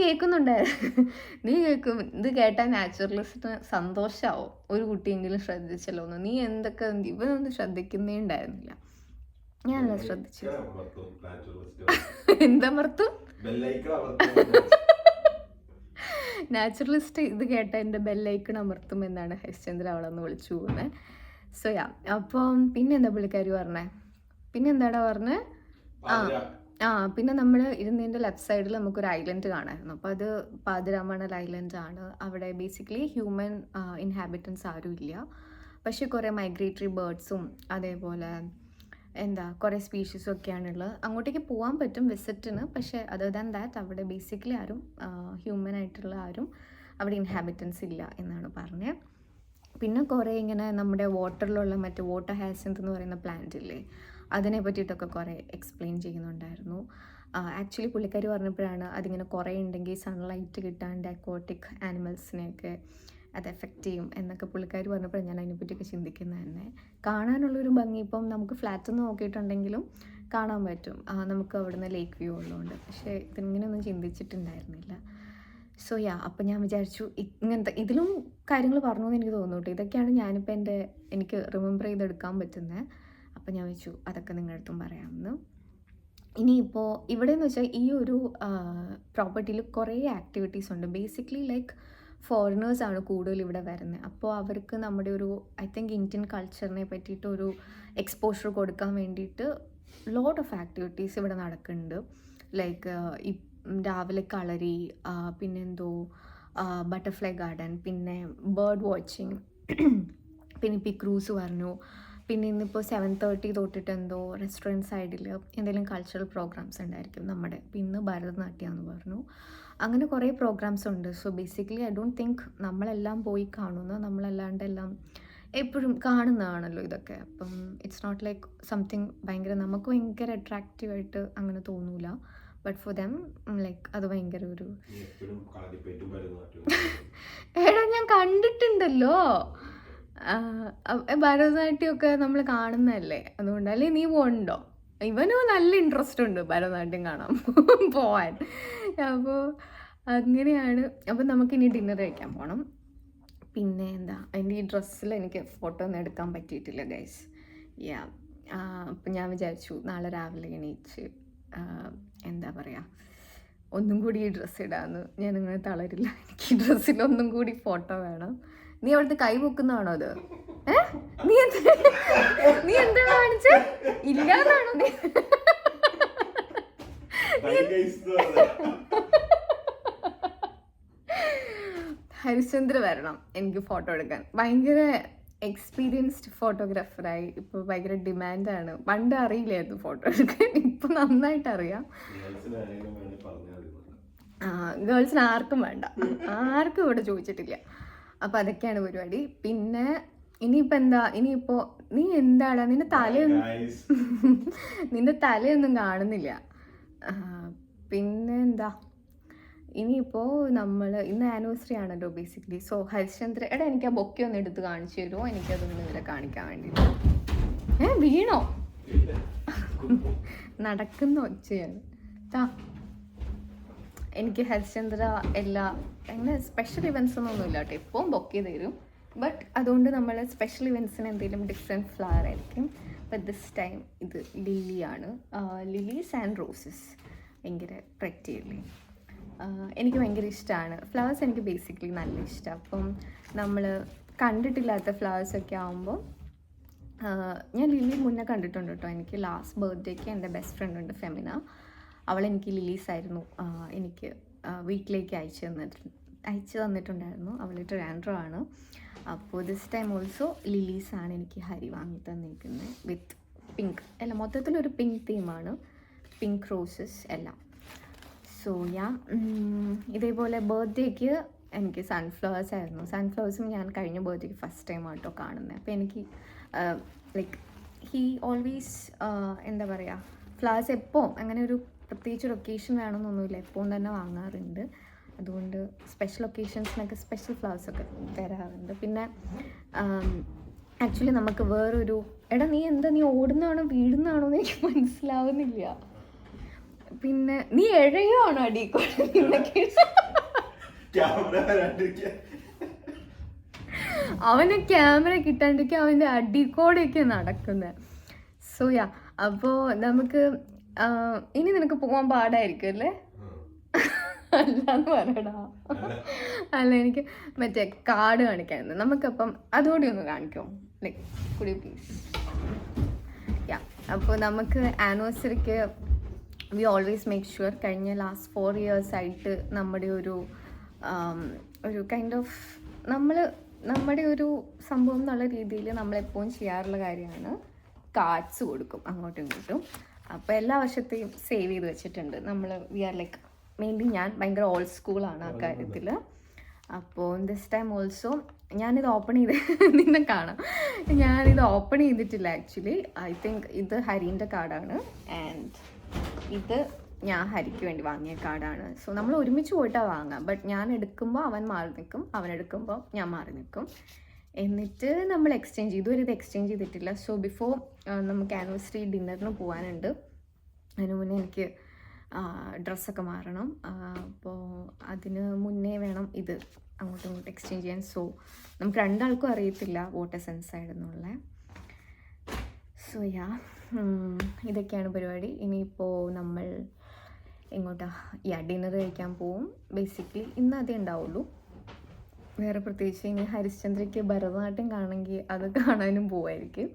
കേൾക്കും. ഇത് കേട്ടാൽ നാച്ചുറലിസ്റ്റിന് സന്തോഷമാവും, ഒരു കുട്ടിയെങ്കിലും ശ്രദ്ധിച്ചല്ലോ എന്ന്. നീ എന്തൊക്കെ ഇവനൊന്നും ശ്രദ്ധിക്കുന്നേ ഉണ്ടായിരുന്നില്ല. ഞാനല്ല ശ്രദ്ധിച്ചു. എന്താ മർത്തു നാച്ചുറലിസ്റ്റ് ഇത് കേട്ട എൻ്റെ ബെല്ലൈക്കൺ അമർത്തും എന്നാണ് ഹരിശ്ചന്ദ്ര അവളെന്ന് വിളിച്ചു പോകുന്നത്. സോ അപ്പം പിന്നെന്താ പുള്ളിക്കാരി പറഞ്ഞേ, പിന്നെന്താടാ പറഞ്ഞേ, പിന്നെ നമ്മൾ ഇരുന്നതിൻ്റെ ലെഫ്റ്റ് സൈഡിൽ നമുക്കൊരു ഐലൻഡ് കാണാമായിരുന്നു. അപ്പോൾ അത് പാതിരാമണൽ ഐലൻഡ് ആണ്. അവിടെ ബേസിക്കലി ഹ്യൂമൻ ഇൻഹാബിറ്റൻസ് ആരും ഇല്ല. പക്ഷേ കുറേ മൈഗ്രേറ്ററി ബേർഡ്സും അതേപോലെ കുറേ സ്പീഷീസും ഒക്കെയാണുള്ളത്. അങ്ങോട്ടേക്ക് പോകാൻ പറ്റും വിസിറ്റിന്. പക്ഷേ അതർ ദാൻ ദാറ്റ് അവിടെ ബേസിക്കലി ആരും ഹ്യൂമൻ ആയിട്ടുള്ള ആരും അവിടെ ഇൻഹാബിറ്റൻസ് ഇല്ല എന്നാണ് പറഞ്ഞത്. പിന്നെ കുറേ ഇങ്ങനെ നമ്മുടെ വാട്ടറിലുള്ള മറ്റേ വാട്ടർ ഹയാസിന്ത് എന്ന് പറയുന്ന പ്ലാന്റ് ഇല്ലേ, അതിനെ പറ്റിയിട്ടൊക്കെ കുറേ എക്സ്പ്ലെയിൻ ചെയ്യുന്നുണ്ടായിരുന്നു. ആക്ച്വലി പുള്ളിക്കാരി പറഞ്ഞപ്പോഴാണ് അതിങ്ങനെ കുറേ ഉണ്ടെങ്കിൽ സൺലൈറ്റ് കിട്ടാണ്ട് അക്വാട്ടിക് ആനിമൽസിനെയൊക്കെ അത് എഫക്റ്റ് ചെയ്യും എന്നൊക്കെ പുള്ളിക്കാരി പറഞ്ഞപ്പോൾ ഞാൻ അതിനെപ്പറ്റിയൊക്കെ ചിന്തിക്കുന്നത് തന്നെ. കാണാനുള്ളൊരു ഭംഗി ഇപ്പം നമുക്ക് ഫ്ലാറ്റിൽ നിന്ന് നോക്കിയിട്ടുണ്ടെങ്കിലും കാണാൻ പറ്റും, നമുക്ക് അവിടുന്ന് ലേക്ക് വ്യൂ ഉള്ളതുകൊണ്ട്. പക്ഷേ ഇതിങ്ങനെയൊന്നും ചിന്തിച്ചിട്ടുണ്ടായിരുന്നില്ല. സോ അപ്പം ഞാൻ വിചാരിച്ചു ഇങ്ങനത്തെ ഇതിലും കാര്യങ്ങൾ പറഞ്ഞു എന്ന് എനിക്ക് തോന്നുന്നു കേട്ടോ. ഇതൊക്കെയാണ് ഞാനിപ്പോൾ എനിക്ക് റിമെമ്പർ ചെയ്തെടുക്കാൻ പറ്റുന്നത്. അപ്പം ഞാൻ വെച്ചു അതൊക്കെ നിങ്ങളുടെ അടുത്തും പറയാമെന്ന്. ഇനിയിപ്പോൾ ഇവിടെ എന്ന് വെച്ചാൽ ഈ ഒരു പ്രോപ്പർട്ടിയിൽ കുറേ ആക്ടിവിറ്റീസ് ഉണ്ട്. ബേസിക്കലി ലൈക്ക് ഫോറിനേഴ്സാണ് കൂടുതൽ ഇവിടെ വരുന്നത്. അപ്പോൾ അവർക്ക് നമ്മുടെ ഒരു ഐ തിങ്ക് ഇന്ത്യൻ കൾച്ചറിനെ പറ്റിയിട്ടൊരു എക്സ്പോഷർ കൊടുക്കാൻ വേണ്ടിയിട്ട് ലോട്ട് ഓഫ് ആക്ടിവിറ്റീസ് ഇവിടെ നടക്കുന്നുണ്ട്. ലൈക്ക് ഈ രാവിലെ കളരി, പിന്നെന്തോ ബട്ടർഫ്ലൈ ഗാർഡൻ, പിന്നെ ബേർഡ് വാച്ചിങ്, പിന്നെ ഇപ്പോൾ ഈ ക്രൂസ് പറഞ്ഞു. പിന്നെ ഇന്നിപ്പോൾ 7:30 തൊട്ടിട്ട് എന്തോ റെസ്റ്റോറൻറ്റ് സൈഡിൽ എന്തെങ്കിലും കൾച്ചറൽ പ്രോഗ്രാംസ് ഉണ്ടായിരിക്കും നമ്മുടെ. ഇന്ന് ഭരതനാട്യമെന്ന് പറഞ്ഞു. അങ്ങനെ കുറേ പ്രോഗ്രാംസ് ഉണ്ട്. So basically I don't think നമ്മളെല്ലാം പോയി കാണുന്നു, നമ്മളല്ലാണ്ട് എല്ലാം എപ്പോഴും കാണുന്നതാണല്ലോ ഇതൊക്കെ. അപ്പം ഇറ്റ്സ് നോട്ട് ലൈക്ക് സംതിങ് ഭയങ്കര നമുക്ക് ഭയങ്കര അട്രാക്റ്റീവായിട്ട് അങ്ങനെ തോന്നൂല. ബട്ട് ഫോർ ദം ലൈക്ക് അത് ഭയങ്കര ഒരു എടാ ഞാൻ കണ്ടിട്ടുണ്ടല്ലോ ഭരതനാട്യമൊക്കെ നമ്മൾ കാണുന്നതല്ലേ, അതുകൊണ്ട് അല്ലേ നീ പോകണ്ടോ? ഇവനും നല്ല ഇൻട്രസ്റ്റ് ഉണ്ട് ഭരതനാട്യം കാണാൻ പോവാൻ. അപ്പോൾ അങ്ങനെയാണ്. അപ്പോൾ നമുക്കിനി ഡിന്നർ കഴിക്കാൻ പോകണം. പിന്നെ എന്താ എൻ്റെ ഈ ഡ്രസ്സിൽ എനിക്ക് ഫോട്ടോ ഒന്നും എടുക്കാൻ പറ്റിയിട്ടില്ല ഗൈസ്. യാ അപ്പം ഞാൻ വിചാരിച്ചു നാളെ രാവിലെ എണീച്ച് എന്താ പറയുക ഒന്നും കൂടി ഈ ഡ്രസ്സ് ഇടാമെന്ന്. ഞാൻ നിങ്ങളെ തളരില്ല, എനിക്ക് ഈ ഡ്രസ്സിൽ ഒന്നും കൂടി ഫോട്ടോ വേണം. നീ അവിടുത്തെ കൈ പൊക്കുന്നതാണോ അത്? നീ എന്താ കാണിച്ച ഇല്ലാതാണോ നീ? ഹരിശ്ചന്ദ്ര വരണം എനിക്ക് ഫോട്ടോ എടുക്കാൻ. ഭയങ്കര എക്സ്പീരിയൻസ്ഡ് ഫോട്ടോഗ്രാഫറായി. ഇപ്പോൾ ഭയങ്കര ഡിമാൻഡാണ്. പണ്ട് അറിയില്ലായിരുന്നു ഫോട്ടോ എടുക്കാൻ, ഇപ്പം നന്നായിട്ട് അറിയാം. ഗേൾസിന് ആർക്കും വേണ്ട, ആർക്കും ഇവിടെ ചോദിച്ചിട്ടില്ല. അപ്പം അതൊക്കെയാണ് പരിപാടി. പിന്നെ ഇനിയിപ്പോൾ എന്താ, ഇനിയിപ്പോൾ നീ എന്താടാ നിന്റെ തലയൊന്നും കാണുന്നില്ല. പിന്നെ എന്താ ഇനിയിപ്പോൾ നമ്മൾ ഇന്ന് ആനിവേഴ്സറി ആണല്ലോ ബേസിക്കലി. സോ ഹരിശ്ചന്ദ്ര എടാ എനിക്ക് ആ ബൊക്കെ ഒന്ന് എടുത്ത് കാണിച്ചു തരുമോ? എനിക്കതൊന്ന് ഇവരെ കാണിക്കാൻ വേണ്ടിയിട്ട്. വീണോ? നടക്കുന്ന ഒച്ചയാണ്. എനിക്ക് ഹരിശ്ചന്ദ്ര എല്ലാ അങ്ങനെ സ്പെഷ്യൽ ഇവൻറ്റ്സ് ഒന്നുമില്ല കേട്ടോ, എപ്പോഴും ബൊക്കെ തരും. ബട്ട് അതുകൊണ്ട് നമ്മൾ സ്പെഷ്യൽ ഇവൻറ്റ്സിന് എന്തെങ്കിലും ഡിഫറെൻറ്റ് ഫ്ലവർ ആയിരിക്കും. ബട്ട് ദിസ് ടൈം ഇത് ലില്ലിയാണ്. ലില്ലീസ് ആൻഡ് റോസസ് ഭയങ്കര പ്രറ്റിയല്ലേ. എനിക്ക് ഭയങ്കര ഇഷ്ടമാണ് ഫ്ലവേഴ്സ്. എനിക്ക് ബേസിക്കലി നല്ല ഇഷ്ടമാണ്. അപ്പം നമ്മൾ കണ്ടിട്ടില്ലാത്ത ഫ്ലവേഴ്സൊക്കെ ആകുമ്പോൾ ഞാൻ ലില്ലി മുന്നേ കണ്ടിട്ടുണ്ട് കേട്ടോ. എനിക്ക് ലാസ്റ്റ് ബർത്ത്ഡേക്ക് എൻ്റെ ബെസ്റ്റ് ഫ്രണ്ട് ഉണ്ട് ഫെമിന, അവളെനിക്ക് ലില്ലീസ് ആയിരുന്നു എനിക്ക് വീട്ടിലേക്ക് അയച്ചു തന്നിട്ടുണ്ടായിരുന്നു. അവൾ ട്രാൻഡ്രോ ആണ്. അപ്പോൾ ദിസ് ടൈം ഓൾസോ ലില്ലീസാണ് എനിക്ക് ഹരി വാങ്ങി തന്നിരിക്കുന്നത് വിത്ത് പിങ്ക്. എല്ലാം മൊത്തത്തിലൊരു പിങ്ക് തീമാണ്, പിങ്ക് റോസസ് എല്ലാം. സോ ഇതേപോലെ ബർത്ത്ഡേക്ക് എനിക്ക് സൺഫ്ലവേഴ്സ് ആയിരുന്നു. സൺഫ്ലവേഴ്സും ഞാൻ കഴിഞ്ഞ ബർത്ത്ഡേക്ക് ഫസ്റ്റ് ടൈം ആട്ടോ കാണുന്നത്. അപ്പോൾ എനിക്ക് ലൈക്ക് ഹീ ഓൾവേസ് എന്താ പറയുക ഫ്ലവേഴ്സ് എപ്പോൾ അങ്ങനെ ഒരു പ്രത്യേകിച്ച് ഒരു ഒക്കേഷൻ വേണമെന്നൊന്നുമില്ല, എപ്പോഴും തന്നെ വാങ്ങാറുണ്ട്. അതുകൊണ്ട് സ്പെഷ്യൽ ഒക്കേഷൻസിനൊക്കെ സ്പെഷ്യൽ ഫ്ലവേഴ്സൊക്കെ തരാറുണ്ട്. പിന്നെ ആക്ച്വലി നമുക്ക് വേറൊരു എടാ നീ എന്താ നീ ഓടുന്നതാണോ വീടുന്നതാണോ എന്ന് എനിക്ക് മനസ്സിലാവുന്നില്ല. പിന്നെ നീ എഴയുവാണോ അടിക്കൂടെ? അവന് ക്യാമറ കിട്ടാണ്ടിരിക്കുക, അവൻ്റെ അടിക്കോടെയൊക്കെ നടക്കുന്നത്. സോ അപ്പോൾ നമുക്ക് ഇനി നിനക്ക് പോകാൻ പാടായിരിക്കും അല്ലേ? അല്ലാന്ന് പറയടാ. അല്ല എനിക്ക് മറ്റേ കാർഡ് കാണിക്കായിരുന്നു. നമുക്കപ്പം അതുകൂടി ഒന്ന് കാണിക്കുമോ? ലൈക്ക് കുടി പ്ലീസ്. അപ്പോൾ നമുക്ക് ആനിവേഴ്സറിക്ക് വി ഓൾവേസ് മേക്ക് ഷുവർ കഴിഞ്ഞ ലാസ്റ്റ് 4 years ആയിട്ട് നമ്മുടെ ഒരു കൈൻഡ് ഓഫ് നമ്മുടെ ഒരു സംഭവം എന്നുള്ള രീതിയിൽ നമ്മളെപ്പോഴും ചെയ്യാറുള്ള കാര്യമാണ് കാർഡ്സ് കൊടുക്കും അങ്ങോട്ടും ഇങ്ങോട്ടും. അപ്പോൾ എല്ലാ വർഷത്തെയും സേവ് ചെയ്ത് വെച്ചിട്ടുണ്ട് നമ്മൾ. വി ആർ ലൈക്ക് മെയിൻലി ഞാൻ ഭയങ്കര ഓൾഡ് സ്കൂളാണ് ആ കാര്യത്തിൽ. അപ്പോൾ ദിസ് ടൈം ഓൾസോ ഞാനിത് ഓപ്പൺ ചെയ്ത് നിന്നെ കാണാം. ഞാനിത് ഓപ്പൺ ചെയ്തിട്ടില്ല ആക്ച്വലി. ഐ തിങ്ക് ഇത് ഹരീൻ്റെ കാർഡാണ് ആൻഡ് ഇത് ഞാൻ ഹരിക്ക് വേണ്ടി വാങ്ങിയ കാർഡാണ്. സോ നമ്മൾ ഒരുമിച്ച് പോയിട്ടാണ് വാങ്ങുക. ബട്ട് ഞാൻ എടുക്കുമ്പോൾ അവൻ മാറി നിൽക്കും, അവൻ എടുക്കുമ്പോൾ ഞാൻ മാറി നിൽക്കും. എന്നിട്ട് നമ്മൾ എക്സ്ചേഞ്ച് ചെയ്തു. ഇത് എക്സ്ചേഞ്ച് ചെയ്തിട്ടില്ല. സോ ബിഫോർ നമുക്ക് ആനിവേഴ്സറി ഡിന്നറിന് പോകാനുണ്ട്. അതിന് മുന്നേ എനിക്ക് ഡ്രസ്സൊക്കെ മാറണം. അപ്പോൾ അതിന് മുന്നേ വേണം ഇത് അങ്ങോട്ടും ഇങ്ങോട്ടും എക്സ്ചേഞ്ച് ചെയ്യാൻ. സോ നമുക്ക് രണ്ടാൾക്കും അറിയത്തില്ല വാട്ട് എസൻസ് ആയിരുന്നുള്ള. സോ യാ ഇതൊക്കെയാണ് പരിപാടി. ഇനിയിപ്പോൾ നമ്മൾ എങ്ങോട്ടാ ഡിന്നർ കഴിക്കാൻ പോവും. ബേസിക്കലി ഇന്ന് അതേ ഉണ്ടാവുള്ളൂ, വേറെ പ്രത്യേകിച്ച്. ഇനി ഹരിശ്ചന്ദ്രയ്ക്ക് ഭരതനാട്യം കാണണമെങ്കിൽ അത് കാണാനും പോവായിരിക്കും.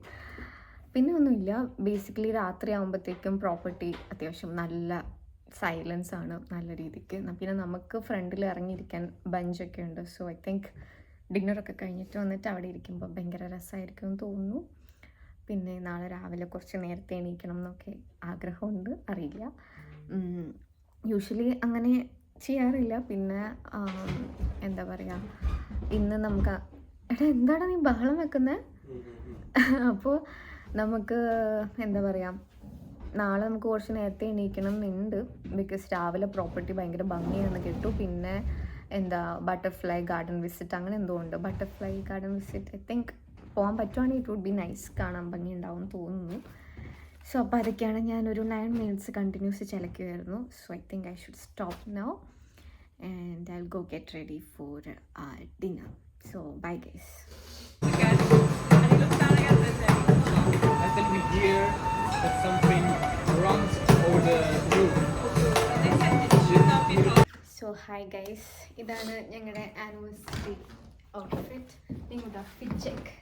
പിന്നെ ഒന്നുമില്ല. ബേസിക്കലി രാത്രി ആകുമ്പോഴത്തേക്കും പ്രോപ്പർട്ടി അത്യാവശ്യം നല്ല സൈലൻസ് ആണ്, നല്ല രീതിക്ക്. പിന്നെ നമുക്ക് ഫ്രണ്ടിൽ ഇറങ്ങിയിരിക്കാൻ ബഞ്ചൊക്കെ ഉണ്ട്. സോ ഐ തിങ്ക് ഡിന്നറൊക്കെ കഴിഞ്ഞിട്ട് വന്നിട്ട് അവിടെ ഇരിക്കുമ്പോൾ ഭയങ്കര രസമായിരിക്കും എന്ന് തോന്നുന്നു. പിന്നെ നാളെ രാവിലെ കുറച്ച് നേരത്തെ എണീക്കണം എന്നൊക്കെ ആഗ്രഹമുണ്ട്, അറിയില്ല. യൂഷ്വലി അങ്ങനെ ചെയ്യാറില്ല. പിന്നെ എന്താ പറയുക, ഇന്ന് നമുക്ക് എന്താണ് നീ ബഹളം വെക്കുന്നത്? അപ്പോൾ നമുക്ക് എന്താ പറയുക, നാളെ നമുക്ക് കുറച്ച് നേരത്തെ എണീക്കണം എന്നുണ്ട്. ബിക്കോസ് രാവിലെ പ്രോപ്പർട്ടി ഭയങ്കര ഭംഗിയാണെന്ന് കേട്ടു. പിന്നെ എന്താ ബട്ടർഫ്ലൈ ഗാർഡൻ വിസിറ്റ് അങ്ങനെ എന്തോ ഉണ്ട്. Butterfly garden visit I think പോകാൻ പറ്റുവാണെങ്കിൽ ഇറ്റ് വുഡ് ബി നൈസ്, കാണാൻ ഭംഗി ഉണ്ടാവും എന്ന് തോന്നുന്നു. സോ അപ്പോൾ അതൊക്കെയാണ്. ഞാനൊരു 9 minutes കണ്ടിന്യൂസ് ചിലക്കുമായിരുന്നു. So I think I should stop now and I will go get ready for dinner. So bye guys. And then we hear that something runs over the roof. So hi guys, ഇതാണ് ഞങ്ങളുടെ anniversary outfit. നിങ്ങളുടെ fit check.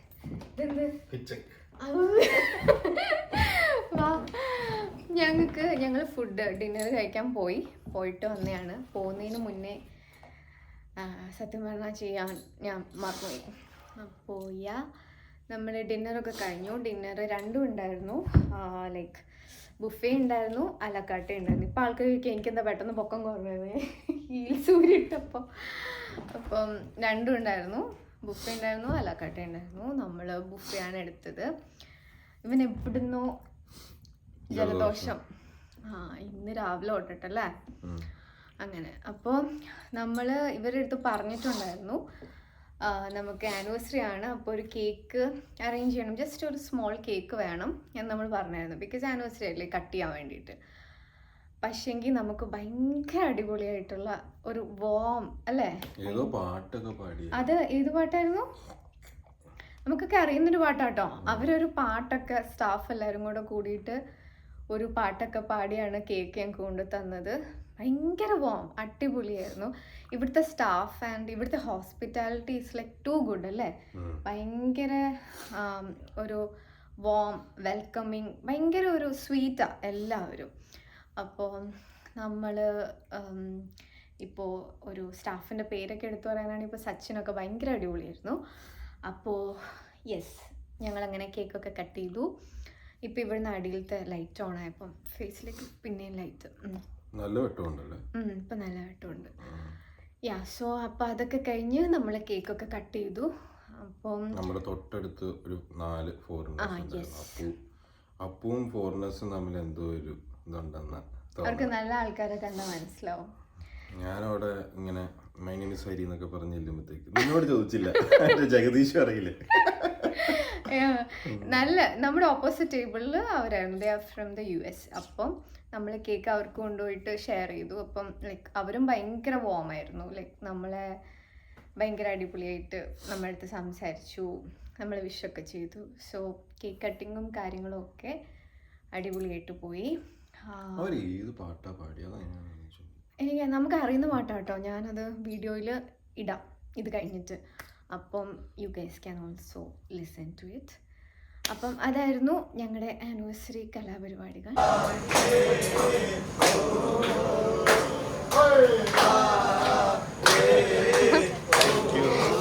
ഞങ്ങൾ food dinner കഴിക്കാൻ പോയിട്ട് വന്നെയാണ്. പോകുന്നതിന് മുന്നേ സത്യം പറഞ്ഞാൽ ഞാൻ മറന്നുപോയി. അപ്പോൾ നമ്മൾ ഡിന്നറൊക്കെ കഴിഞ്ഞു. ഡിന്നർ രണ്ടും ഉണ്ടായിരുന്നു. ലൈക്ക് ബുഫേ ഉണ്ടായിരുന്നു, അലക്കാട്ട ഉണ്ടായിരുന്നു. ഇപ്പോൾ ആൾക്കാർ ചോദിക്കുക എനിക്കെന്താ പെട്ടെന്ന് പൊക്കം കുറഞ്ഞത് ഹീൽസ് ഊരിട്ടപ്പോൾ. അപ്പം രണ്ടും ഉണ്ടായിരുന്നു, ബുഫേ ഉണ്ടായിരുന്നു, അലക്കാട്ട ഉണ്ടായിരുന്നു. നമ്മൾ ബുഫയാണ് എടുത്തത്. ഇവൻ എവിടുന്നോ ജലദോഷം ഇന്ന് രാവിലെ തൊട്ടിട്ടല്ലേ അങ്ങനെ. അപ്പോൾ നമ്മൾ ഇവരുടെ അടുത്ത് പറഞ്ഞിട്ടുണ്ടായിരുന്നു നമുക്ക് ആനിവേഴ്സറി ആണ്, അപ്പോൾ ഒരു കേക്ക് അറേഞ്ച് ചെയ്യണം, ജസ്റ്റ് ഒരു സ്മോൾ കേക്ക് വേണം എന്ന് നമ്മൾ പറഞ്ഞായിരുന്നു. ബിക്കോസ് ആനിവേഴ്സറി അല്ലേ, കട്ട് ചെയ്യാൻ വേണ്ടിയിട്ട്. പക്ഷേങ്കിൽ നമുക്ക് ഭയങ്കര അടിപൊളിയായിട്ടുള്ള ഒരു വോം അല്ലേ, അത് ഏത് പാട്ടായിരുന്നു? നമുക്കൊക്കെ അറിയുന്നൊരു പാട്ടാട്ടോ. അവരൊരു പാട്ടൊക്കെ സ്റ്റാഫ് എല്ലാവരും കൂടെ കൂടിയിട്ട് ഒരു പാട്ടൊക്കെ പാടിയാണ് കേക്ക് ഞങ്ങൾക്ക് കൊണ്ടു തന്നത്. ഭയങ്കര വോം, അടിപൊളിയായിരുന്നു. ഇവിടുത്തെ സ്റ്റാഫ് ആൻഡ് ഇവിടുത്തെ hospitality is like too good അല്ലേ. ഭയങ്കര ഒരു വോം വെൽക്കമിങ്, ഭയങ്കര ഒരു സ്വീറ്റാണ് എല്ലാവരും. അപ്പോൾ നമ്മൾ ഇപ്പോൾ ഒരു സ്റ്റാഫിൻ്റെ പേരൊക്കെ എടുത്തു പറയാനാണ്. ഇപ്പോൾ സച്ചിനൊക്കെ ഭയങ്കര അടിപൊളിയായിരുന്നു. അപ്പോൾ യെസ്, ഞങ്ങളങ്ങനെ കേക്കൊക്കെ കട്ട് ചെയ്തു. ഇപ്പം ഇവിടുന്ന് അടിയിലത്തെ ലൈറ്റ് ഓൺ ആയപ്പം ഫേസിലേക്ക് പിന്നെയും ലൈറ്റ് നല്ല വെട്ടമുണ്ടല്ലേ. ഇപ്പം നല്ല വെട്ടമുണ്ട്. സോ അപ്പം അതൊക്കെ കഴിഞ്ഞ് നമ്മൾ കേക്കൊക്കെ കട്ട് ചെയ്തു. അപ്പം നമ്മുടെ തൊട്ടടുത്ത് ഒരു 4 ഫോറിനേഴ്സ്, അപ്പവും ഫോറിനേഴ്സും തമ്മിൽ എന്തോ ഒരു ഇതുണ്ടെന്ന് അവർക്ക് നല്ല ആൾക്കാരെ കണ്ടാൽ മനസ്സിലാവും. ഞാനവിടെ ഇങ്ങനെ മൈനസ് ഹരി എന്നൊക്കെ പറഞ്ഞു ചെല്ലുമ്പോഴത്തേക്ക് നിന്നോട് ചോദിച്ചില്ല, ജഗദീഷ് അറിയില്ലേ. നല്ല നമ്മുടെ ഓപ്പോസിറ്റ് ടേബിളിൽ അവരായിരുന്നു, they are from the US. അപ്പം നമ്മൾ കേക്ക് അവർക്ക് കൊണ്ടുപോയിട്ട് ഷെയർ ചെയ്തു. അപ്പം ലൈക്ക് അവരും ഭയങ്കര വോമായിരുന്നു. ലൈക്ക് നമ്മളെ ഭയങ്കര അടിപൊളിയായിട്ട് നമ്മുടെ അടുത്ത് സംസാരിച്ചു, നമ്മൾ വിഷൊക്കെ ചെയ്തു. സോ കേക്ക് കട്ടിങ്ങും കാര്യങ്ങളും ഒക്കെ അടിപൊളിയായിട്ട് പോയി. എനിക്ക് നമുക്ക് അറിയുന്ന പാട്ടാട്ടോ, ഞാനത് വീഡിയോയിൽ ഇടാം ഇത് കഴിഞ്ഞിട്ട്. അപ്പം you guys can also listen to it. അപ്പം അതായിരുന്നു ഞങ്ങളുടെ ആനിവേഴ്സറി കലാപരിപാടികൾ.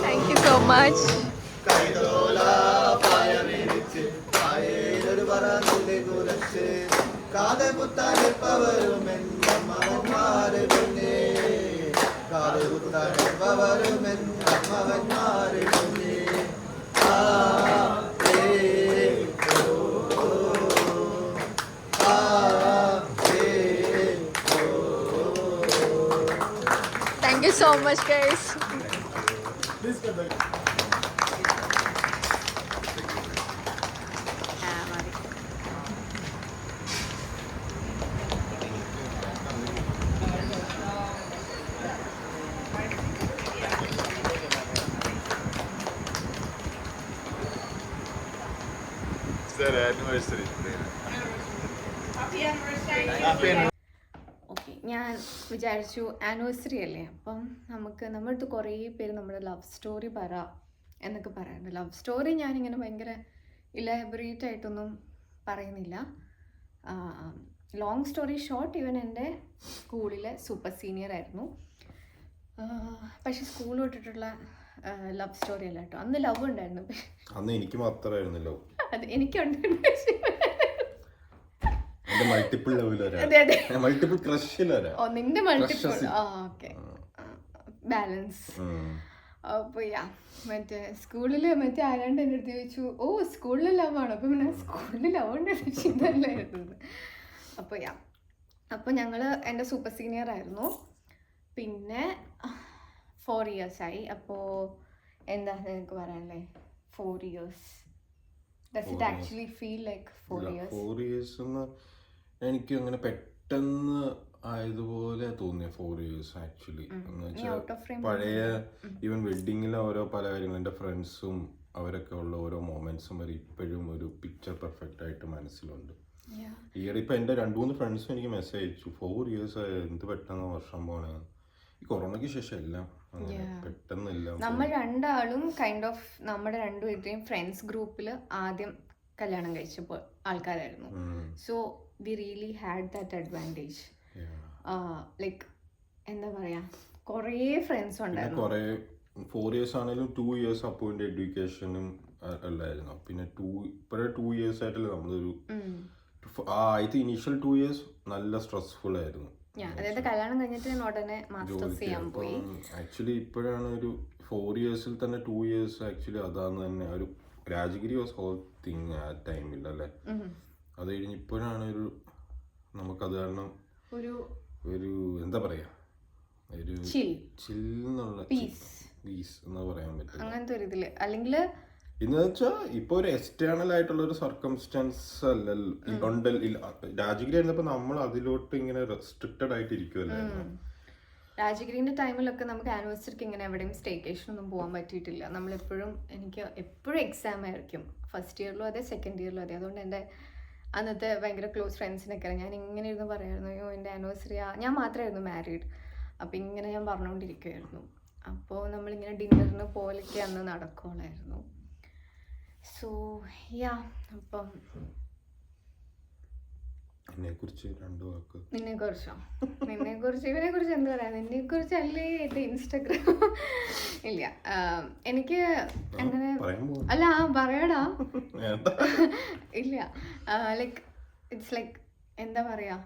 Thank you so much. Thank you so much, guys. Please come back. Anniversary. Okay, ഞാൻ വിചാരിച്ചു ആനിവേഴ്സറി അല്ലേ, അപ്പം നമുക്ക് നമ്മുടെ അടുത്ത് കുറേ പേര് നമ്മുടെ ലവ് സ്റ്റോറി പറ എന്നൊക്കെ പറയാറുണ്ട്. ലവ് സ്റ്റോറി ഞാനിങ്ങനെ ഭയങ്കര ഇലാബറേറ്റ് ആയിട്ടൊന്നും പറയുന്നില്ല. ലോങ് സ്റ്റോറി ഷോർട്ട്, ഇവൻ എൻ്റെ സ്കൂളിലെ സൂപ്പർ സീനിയർ ആയിരുന്നു. പക്ഷെ സ്കൂൾ വിട്ടിട്ടുള്ള ലവ് സ്റ്റോറി അല്ല കേട്ടോ. അന്ന് ലവ് ഉണ്ടായിരുന്നു. അന്ന് എനിക്ക് മാത്രമായിരുന്നു ലവ്. അത് എനിക്കുണ്ട്. മൾട്ടിപ്പിൾ അതെ അതെ. മൾട്ടിപ്പിൾ ക്രഷിൽ ഓ, നിന്റെ മൾട്ടിപ്പിൾ. Okay, balance. അപ്പോൾ മറ്റേ സ്കൂളിൽ മറ്റേ ആരാണ്ട് എൻ്റെ അടുത്ത് ചോദിച്ചു, ഓ സ്കൂളിൽ ലവ് ആണോ? അപ്പം പിന്നെ സ്കൂളിൽ ലവ് ഉണ്ട് ചിന്തല്ലായിരുന്നു. അപ്പോൾ ഞങ്ങൾ എൻ്റെ സൂപ്പർ സീനിയർ ആയിരുന്നു. പിന്നെ 4 years ആയി. അപ്പോൾ എന്താ നിനക്ക് പറയാനല്ലേ? 4 years. Does it actually feel like 4 years? 4 years എന്ന് എനിക്ക് അങ്ങനെ പെട്ടെന്ന് ആയതുപോലെ തോന്നിയ 4 years ആക്ച്വലി. എന്ന് വെച്ചാൽ പഴയ ഈവൻ വെഡിങ്ങിലെ ഓരോ പല കാര്യങ്ങളും എൻ്റെ ഫ്രണ്ട്സും അവരൊക്കെ ഉള്ള ഓരോ മൊമെന്റ്സും വരെ ഇപ്പോഴും ഒരു പിക്ചർ പെർഫെക്റ്റ് ആയിട്ട് മനസ്സിലുണ്ട്. ഈയിടെ ഇപ്പം എൻ്റെ 2-3 ഫ്രണ്ട്സും എനിക്ക് മെസ്സേജ് അയച്ചു, 4 years എന്ത് പെട്ടെന്ന് വർഷം പോണേ. ഈ കൊറോണയ്ക്ക് ശേഷം എല്ലാം പെട്ടെന്നില്ല. നമ്മൾ രണ്ടാളും കൈൻഡ് ഓഫ് നമ്മുടെ രണ്ടുപേരുടെയും ഫ്രണ്ട്സ് ഗ്രൂപ്പിൽ ആദ്യം കല്യാണം കഴിച്ചപ്പോൾ ആൾക്കാരായിരുന്നു. So we really had that advantage. Like എന്താ പറയാ, കുറേ ഫ്രണ്ട്സ് ഉണ്ടായിരുന്നു. കുറേ 4 years ആണെങ്കിലും 2 years അപ്പോയിന്റ് എഡ്യൂക്കേഷനും അല്ലായിരുന്നു. പിന്നെ 2 years ആയിട്ടല്ലേ നമ്മളൊരു ആദ്യത്തെ ഇനീഷ്യൽ 2 years നല്ല സ്ട്രെസ്ഫുൾ ആയിരുന്നു. അതായത് കല്യാണം കഴിഞ്ഞിട്ട് ഉടനെ മാസ്റ്റേഴ്സ് ചെയ്യാൻ പോയി. ആക്ച്വലി ഇപ്പോഴാണ് ഒരു 4 years തന്നെ 2 years ആക്ച്വലി അതാന്ന് തന്നെ ഒരു രാജഗിരി വാസ് ഹോൾ തിങ് ആ ടൈമിൽ അല്ലേ. അത് കഴിഞ്ഞ് ഇപ്പോഴാണ് ഒരു നമുക്കത് കാരണം ഒരു എന്താ പറയാ, ഒരു ചില്ലുള്ള പീസ് എന്ന് പറയാൻ പറ്റും. അങ്ങനത്തെ ഒരു ഇതില് അല്ലെങ്കിൽ എന്ന് വെച്ചാൽ ഇപ്പൊ ഒരു എക്സ്റ്റേണൽ ആയിട്ടുള്ള ഒരു സർക്കംസ്റ്റൻസ് അല്ലല്ലോ. രാജഗിരി ആയിരുന്നപ്പോ നമ്മൾ അതിലോട്ട് ഇങ്ങനെ റെസ്ട്രിക്റ്റഡ് ആയിട്ട് ഇരിക്കുമല്ലായിരുന്നു. രാജഗിരിന്റെ ടൈമിലൊക്കെ നമുക്ക് ആനിവേഴ്സറിക്ക് ഇങ്ങനെ എവിടെയും സ്റ്റേക്കേഷൻ ഒന്നും പോകാൻ പറ്റിയിട്ടില്ല. നമ്മളെപ്പോഴും എനിക്ക് എപ്പോഴും എക്സാം ആയിരിക്കും. ഫസ്റ്റ് ഇയറിലും അതെ, സെക്കൻഡ് ഇയറിലും അതെ. അതുകൊണ്ട് എൻ്റെ അന്നത്തെ ഭയങ്കര ക്ലോസ് ഫ്രണ്ട്സിനൊക്കെ ഞാൻ ഇങ്ങനെ ഇരുന്ന് പറയായിരുന്നു, അയ്യോ എൻ്റെ ആനിവേഴ്സറി ഞാൻ മാത്രമായിരുന്നു മാരീഡ്. അപ്പം ഇങ്ങനെ ഞാൻ പറഞ്ഞുകൊണ്ടിരിക്കുമായിരുന്നു. അപ്പോൾ നമ്മളിങ്ങനെ ഡിന്നറിന് പോലൊക്കെ അന്ന് നടക്കുകയുള്ളായിരുന്നു. സോ അപ്പം എന്നെക്കുറിച്ച് 2 വാക്ക്. നിന്നെക്കുറിച്ചോ? ഇവനെക്കുറിച്ച് എന്താ പറയാ? നിന്നെക്കുറിച്ച് അല്ലേ ഇത് ഇൻസ്റ്റഗ്രാം? ഇല്ല, എനിക്ക് അങ്ങനെ അല്ല പറയടാ. ഇല്ല, ലൈക്ക് ഇറ്റ്സ് ലൈക്ക് എന്താ പറയാ,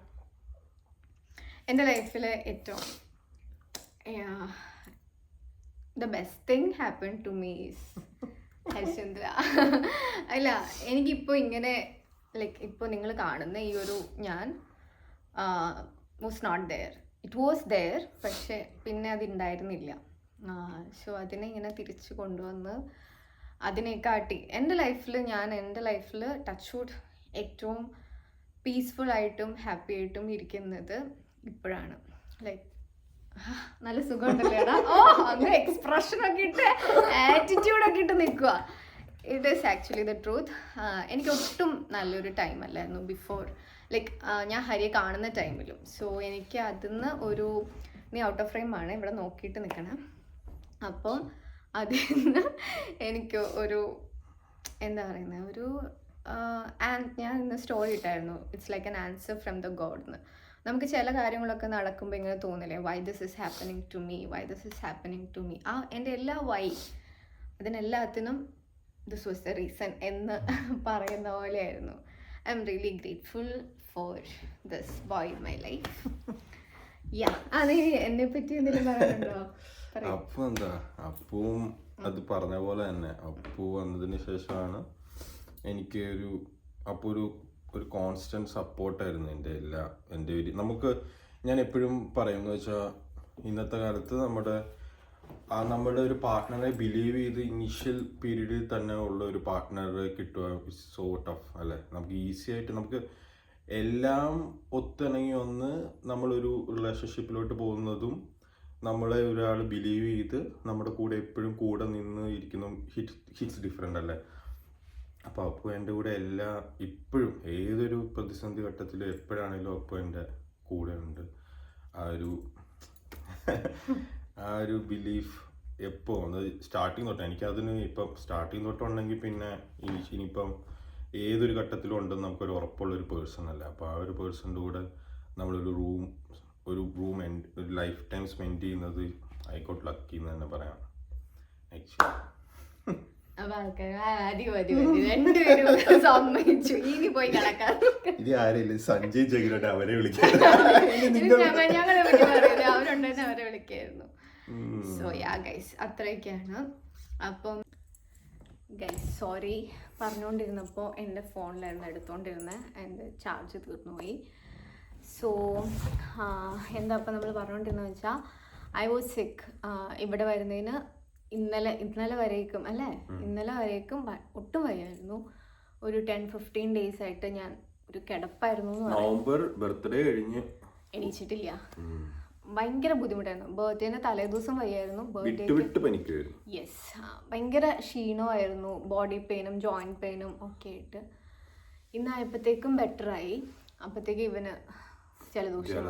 എൻ്റെ ലൈഫിലെ ഏറ്റവും the best thing happen to me is Harichandra. അല്ല, എനിക്കിപ്പോൾ ഇങ്ങനെ ലൈക്ക് ഇപ്പോൾ നിങ്ങൾ കാണുന്ന ഈ ഒരു ഞാൻ was not there. It was there, പക്ഷെ പിന്നെ അതുണ്ടായിരുന്നില്ല. സോ അതിനെ ഇങ്ങനെ തിരിച്ചു കൊണ്ടുവന്ന് അതിനെക്കാട്ടി എൻ്റെ ലൈഫിൽ ടച്ച് വുഡ് ഏറ്റവും പീസ്ഫുൾ ആയിട്ടും ഹാപ്പി ആയിട്ടും ഇരിക്കുന്നത് ഇപ്പോഴാണ്. ലൈക്ക് നല്ല സുഖമുണ്ടല്ലേടാ. ഓ, അങ്ങനെ എക്സ്പ്രഷനൊക്കെ ഇട്ട് ആറ്റിറ്റ്യൂഡൊക്കെ ഇട്ട് നിൽക്കുക. It is actually the truth. എനിക്ക് ഒട്ടും നല്ലൊരു ടൈം അല്ലായിരുന്നു ബിഫോർ, ലൈക്ക് ഞാൻ ഹരിയെ കാണുന്ന ടൈമിലും. സോ എനിക്ക് അതിന്ന് നീ ഔട്ട് ഓഫ് ഫ്രെയിം ആണ്, ഇവിടെ നോക്കിയിട്ട് നിൽക്കണം. അപ്പം അതിൽ നിന്ന് എനിക്ക് എന്താ പറയുന്നത്, ഞാൻ ഇന്ന് സ്റ്റോറി ഇട്ടായിരുന്നു, it's like an answer from the god എന്ന്. നമുക്ക് ചില കാര്യങ്ങളൊക്കെ നടക്കുമ്പോൾ ഇങ്ങനെ തോന്നില്ലേ, why this is happening to me. എൻ്റെ എല്ലാ അതിനെല്ലാത്തിനും ദിസ് വാസ് ദ റീസൺ എന്ന് പറയുന്ന പോലെയായിരുന്നു. I'm really grateful for this boy in my life. അത് എന്നെ പറ്റി എന്തെങ്കിലും പറയാനുണ്ടോ? അപ്പവും അത് പറഞ്ഞ പോലെ തന്നെ അപ്പു വന്നതിന് ശേഷമാണ് എനിക്ക് ഒരു കോൺസ്റ്റന്റ് സപ്പോർട്ടായിരുന്നു എൻ്റെ നമുക്ക്. ഞാൻ എപ്പോഴും പറയുന്നത് വെച്ചാൽ ഇന്നത്തെ കാലത്ത് നമ്മുടെ ഒരു പാർട്ട്ണറെ ബിലീവ് ചെയ്ത് ഇനീഷ്യൽ പീരീഡിൽ തന്നെ ഉള്ള ഒരു പാർട്ട്ണറെ കിട്ടുക സോ ടഫ് അല്ലേ. നമുക്ക് ഈസി ആയിട്ട് നമുക്ക് എല്ലാം ഒത്തിണങ്ങി നമ്മളൊരു റിലേഷൻഷിപ്പിലോട്ട് പോകുന്നതും നമ്മളെ ഒരാൾ ബിലീവ് ചെയ്ത് നമ്മുടെ കൂടെ എപ്പോഴും കൂടെ നിന്ന് ഇരിക്കുന്ന ഹിറ്റ്സ് ഡിഫറെൻ്റ് അല്ലേ. അപ്പോൾ അപ്പു എൻ്റെ കൂടെ ഇപ്പോഴും ഏതൊരു പ്രതിസന്ധി ഘട്ടത്തിലും എപ്പോഴാണെങ്കിലും അപ്പു എൻ്റെ കൂടെ ഉണ്ട്. ആ ഒരു ബിലീഫ് എപ്പോൾ അത് സ്റ്റാർട്ടിങ് തൊട്ട് എനിക്കതിന് ഇപ്പം സ്റ്റാർട്ടിങ് തൊട്ടുണ്ടെങ്കിൽ പിന്നെ ഇനിയിപ്പം ഏതൊരു ഘട്ടത്തിലും ഉണ്ടെന്ന് നമുക്കൊരു ഉറപ്പുള്ളൊരു പേഴ്സൺ അല്ല. അപ്പോൾ ആ ഒരു പേഴ്സണിൻ്റെ കൂടെ നമ്മളൊരു റൂം ഒരു ലൈഫ് ടൈം സ്പെൻഡ് ചെയ്യുന്നത് ഐ ഗോട്ട് ലക്കി എന്ന് തന്നെ പറയാം. ആക്ച്വലി ഇത് ആരെയില്ല സഞ്ജയ് ജഗിലോട്ട് അവരെ അവരുണ്ടെന്ന് അവരെ വിളിക്കായിരുന്നു. So yeah guys അത്രയൊക്കെയാണ്. അപ്പം ഗൈസ് സോറി പറഞ്ഞുകൊണ്ടിരുന്നപ്പോൾ എൻ്റെ ഫോണിലായിരുന്നു എടുത്തുകൊണ്ടിരുന്നത്, എൻ്റെ ചാർജ് തീർന്നു പോയി. സോ എന്താ അപ്പം നമ്മൾ പറഞ്ഞുകൊണ്ടിരുന്നത് വെച്ചാൽ ഐ വാസ് സിക്ക്. ഇവിടെ വരുന്നതിന് ഇന്നലെ വരേക്കും അല്ലേ, ഇന്നലെ വരേക്കും ഒട്ടും വയ്യായിരുന്നു. ഒരു 10-15 days ആയിട്ട് ഞാൻ ഒരു കിടപ്പായിരുന്നു. നവംബർ ബർത്ത്ഡേ കഴിഞ്ഞ് എണീച്ചിട്ടില്ല. ഭയങ്കര ബുദ്ധിമുട്ടായിരുന്നു. ബർത്ത്ഡേന്റെ തലേദിവസം വയ്യായിരുന്നു. യെസ്, ഭയങ്കര ക്ഷീണമായിരുന്നു, ബോഡി പെയിനും ജോയിന്റ് പെയിനും ഒക്കെ ആയിട്ട്. ഇന്നായപ്പോഴത്തേക്കും ബെറ്ററായി. അപ്പോഴത്തേക്ക് ഇവന് ജലദോഷം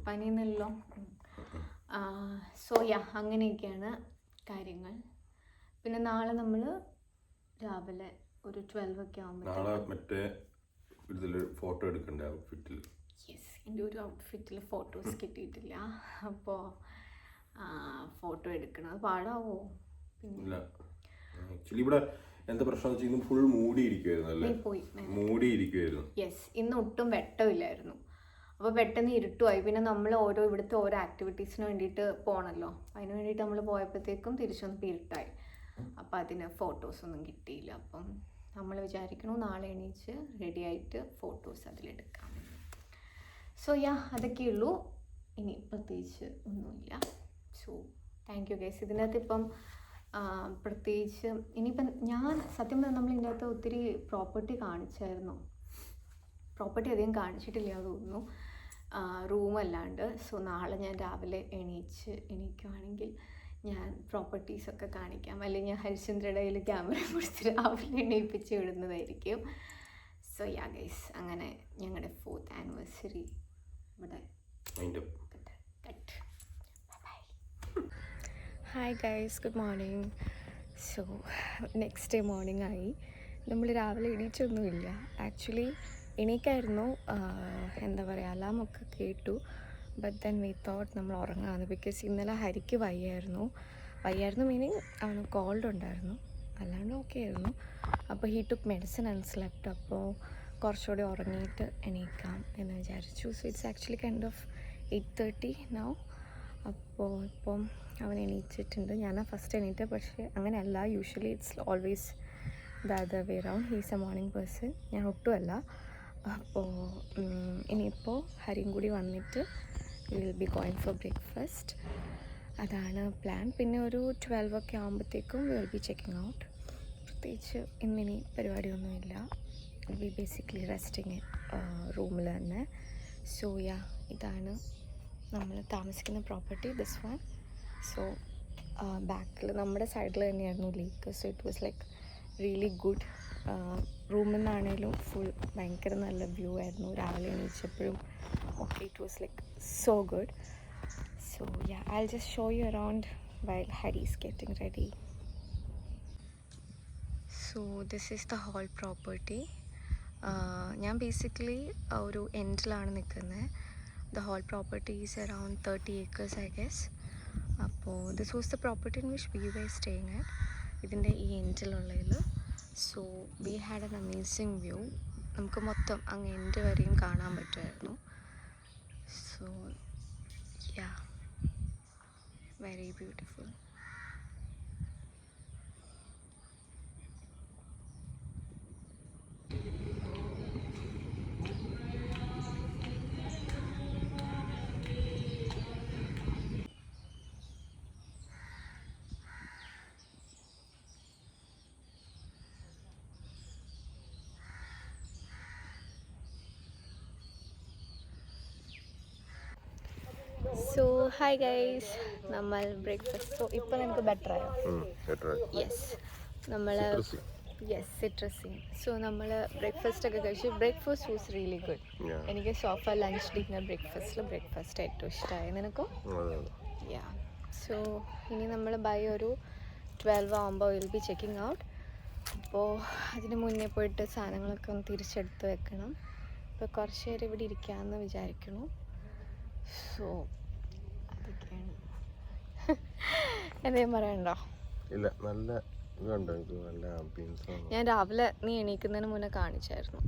പനിയൊന്നുമില്ലല്ലോ. സോ യാ അങ്ങനെയൊക്കെയാണ് കാര്യങ്ങൾ. പിന്നെ നാളെ നമ്മൾ രാവിലെ ഒരു 12 ഒക്കെ ആകുമ്പോൾ ഫോട്ടോ എടുക്കണ്ട ഔട്ട്ഫിറ്റിൽ. യെസ്, എൻ്റെ ഒരു ഔട്ട്ഫിറ്റിൽ ഫോട്ടോസ് കിട്ടിയിട്ടില്ല. അപ്പോൾ ഫോട്ടോ എടുക്കണം. അത് പാടാവോ? പിന്നെ ആക്ച്വലി ഇവിടെ എന്താ പ്രശ്നം ഫുൾ മൂടിയിരിക്കുവായിരുന്നു. യെസ്, ഇന്ന് ഒട്ടും വെട്ടമില്ലായിരുന്നു. അപ്പോൾ പെട്ടെന്ന് ഇരുട്ടുമായി. പിന്നെ നമ്മൾ ഇവിടുത്തെ ഓരോ ആക്ടിവിറ്റീസിന് വേണ്ടിയിട്ട് പോകണമല്ലോ. അതിന് വേണ്ടിയിട്ട് നമ്മൾ പോയപ്പോഴത്തേക്കും തിരിച്ചൊന്ന് ഇരുട്ടായി. അപ്പോൾ അതിന് ഫോട്ടോസൊന്നും കിട്ടിയില്ല. അപ്പം നമ്മൾ വിചാരിക്കണു നാളെ എണീച്ച് റെഡി ആയിട്ട് ഫോട്ടോസ് അതിലെടുക്കാം. So yeah അതൊക്കെയുള്ളൂ. ഇനി പ്രത്യേകിച്ച് ഒന്നുമില്ല. So thank you guys. ഇതിനകത്ത് ഇപ്പം പ്രത്യേകിച്ച് ഇനിയിപ്പം ഞാൻ സത്യം പറഞ്ഞാൽ നമ്മൾ ഇതിൻ്റെ അകത്ത് ഒത്തിരി പ്രോപ്പർട്ടി കാണിച്ചായിരുന്നു. പ്രോപ്പർട്ടി അധികം കാണിച്ചിട്ടില്ല തോന്നുന്നു, റൂമല്ലാണ്ട്. സോ നാളെ ഞാൻ രാവിലെ എണീക്കുവാണെങ്കിൽ ഞാൻ പ്രോപ്പർട്ടീസൊക്കെ കാണിക്കാം. അല്ലെങ്കിൽ ഞാൻ ഹരിശ്ചന്ദ്രയുടെ കയ്യിൽ ക്യാമറ കൊടുത്ത് രാവിലെ എണീപ്പിച്ച് വിടുന്നതായിരിക്കും. സോ യാ ഗൈസ്, അങ്ങനെ ഞങ്ങളുടെ 4th anniversary ഇവിടെ. Hi guys, good morning. So next day morning ആയി. നമ്മൾ രാവിലെ എണീച്ചൊന്നുമില്ല. ആക്ച്വലി എണീക്കായിരുന്നു, എന്താ പറയുക, അലാമൊക്കെ കേട്ടു. ബട്ട് ദെൻ വി തോട്ട് നമ്മൾ ഉറങ്ങാമെന്ന്. ബിക്കോസ് ഇന്നലെ ഹരിക്ക് വയ്യായിരുന്നു മീനിങ് അവന് കോൾഡ് ഉണ്ടായിരുന്നു, അല്ലാണ്ട് ഓക്കെ ആയിരുന്നു. അപ്പോൾ he took medicine and slept. അപ്പോൾ കുറച്ചുകൂടി ഉറങ്ങിയിട്ട് എണീക്കാം എന്ന് വിചാരിച്ചു. So it's actually kind of 8:30 now. അപ്പോൾ ഇപ്പം അവൻ എണീച്ചിട്ടുണ്ട്. ഞാനാ ഫസ്റ്റ് എണീറ്റ്. പക്ഷേ അങ്ങനെയല്ല, usually it's always the other way round. He's A morning person, ഞാൻ ഒട്ടുമല്ല. അപ്പോൾ ഇനിയിപ്പോൾ ഹരിയും കൂടി വന്നിട്ട് will be going for breakfast. അതാണ് പ്ലാൻ. പിന്നെ ഒരു 12 ഒക്കെ ആകുമ്പോഴത്തേക്കും വിൽ ബി ചെക്കിംഗ് ഔട്ട്. പ്രത്യേകിച്ച് ഇന്നിനി പരിപാടിയൊന്നുമില്ല. വിൽ ബി ബേസിക്കലി റെസ്റ്റിങ് റൂമിൽ തന്നെ. സോ യാ ഇതാണ് നമ്മൾ താമസിക്കുന്ന പ്രോപ്പർട്ടി, ദിസ് വൺ. സോ ബാക്കിൽ നമ്മുടെ സൈഡിൽ തന്നെയായിരുന്നു lake. So it was like really good. റൂമിൽ നിന്നാണേലും ഫുൾ ഭയങ്കര നല്ല വ്യൂ ആയിരുന്നു. രാവിലെ എണീച്ചപ്പോഴും okay, it was like so good. So yeah, I'll just show you around while Hari is getting ready. So this is the whole property. ഞാൻ basically ഒരു എൻഡിലാണ് നിൽക്കുന്നത്. The whole property is around 30 acres I guess. അപ്പോൾ this was the property in which we were staying at. ഇതിൻ്റെ ഈ എൻഡിലുള്ളതിൽ. So we had an amazing view. നമുക്ക് മൊത്തം അങ്ങ് എൻഡ് വരെയും കാണാൻ പറ്റുമായിരുന്നു. So yeah, very beautiful. So hi guys, നമ്മൾ ബ്രേക്ക്ഫാസ്റ്റ്. സോ ഇപ്പം നമുക്ക് ബെറ്ററായോ? യെസ്, നമ്മൾ യെസ് സിട്രസി. സോ നമ്മൾ ബ്രേക്ക്ഫാസ്റ്റ് ഒക്കെ കഴിച്ചു. Breakfast was really good. Yeah. എനിക്ക് സോഫ ലഞ്ച് ഡിന്നർ ബ്രേക്ക്ഫാസ്റ്റ് ഏറ്റവും ഇഷ്ടമായി. നിനക്കോ? യാ. സോ ഇനി നമ്മൾ ബൈ ഒരു 12 ആകുമ്പോൾ വിൽ ബി ചെക്കിംഗ് ഔട്ട്. അപ്പോൾ അതിന് മുന്നേ പോയിട്ട് സാധനങ്ങളൊക്കെ ഒന്ന് തിരിച്ചെടുത്ത് വെക്കണം. ഇപ്പോൾ കുറച്ച് നേരം ഇവിടെ ഇരിക്കാമെന്ന് വിചാരിക്കുന്നു. സോ അതൊക്കെയാണ്. എന്തെങ്കിലും പറയണ്ടോ? ഇല്ല, നല്ല ഇതുണ്ടോ, ഇത് നല്ല ആംബിയൻസ് ആണ്. ഞാൻ രാവിലെ നീ എണീക്കുന്നതിന് മുന്നേ കാണിച്ചായിരുന്നു.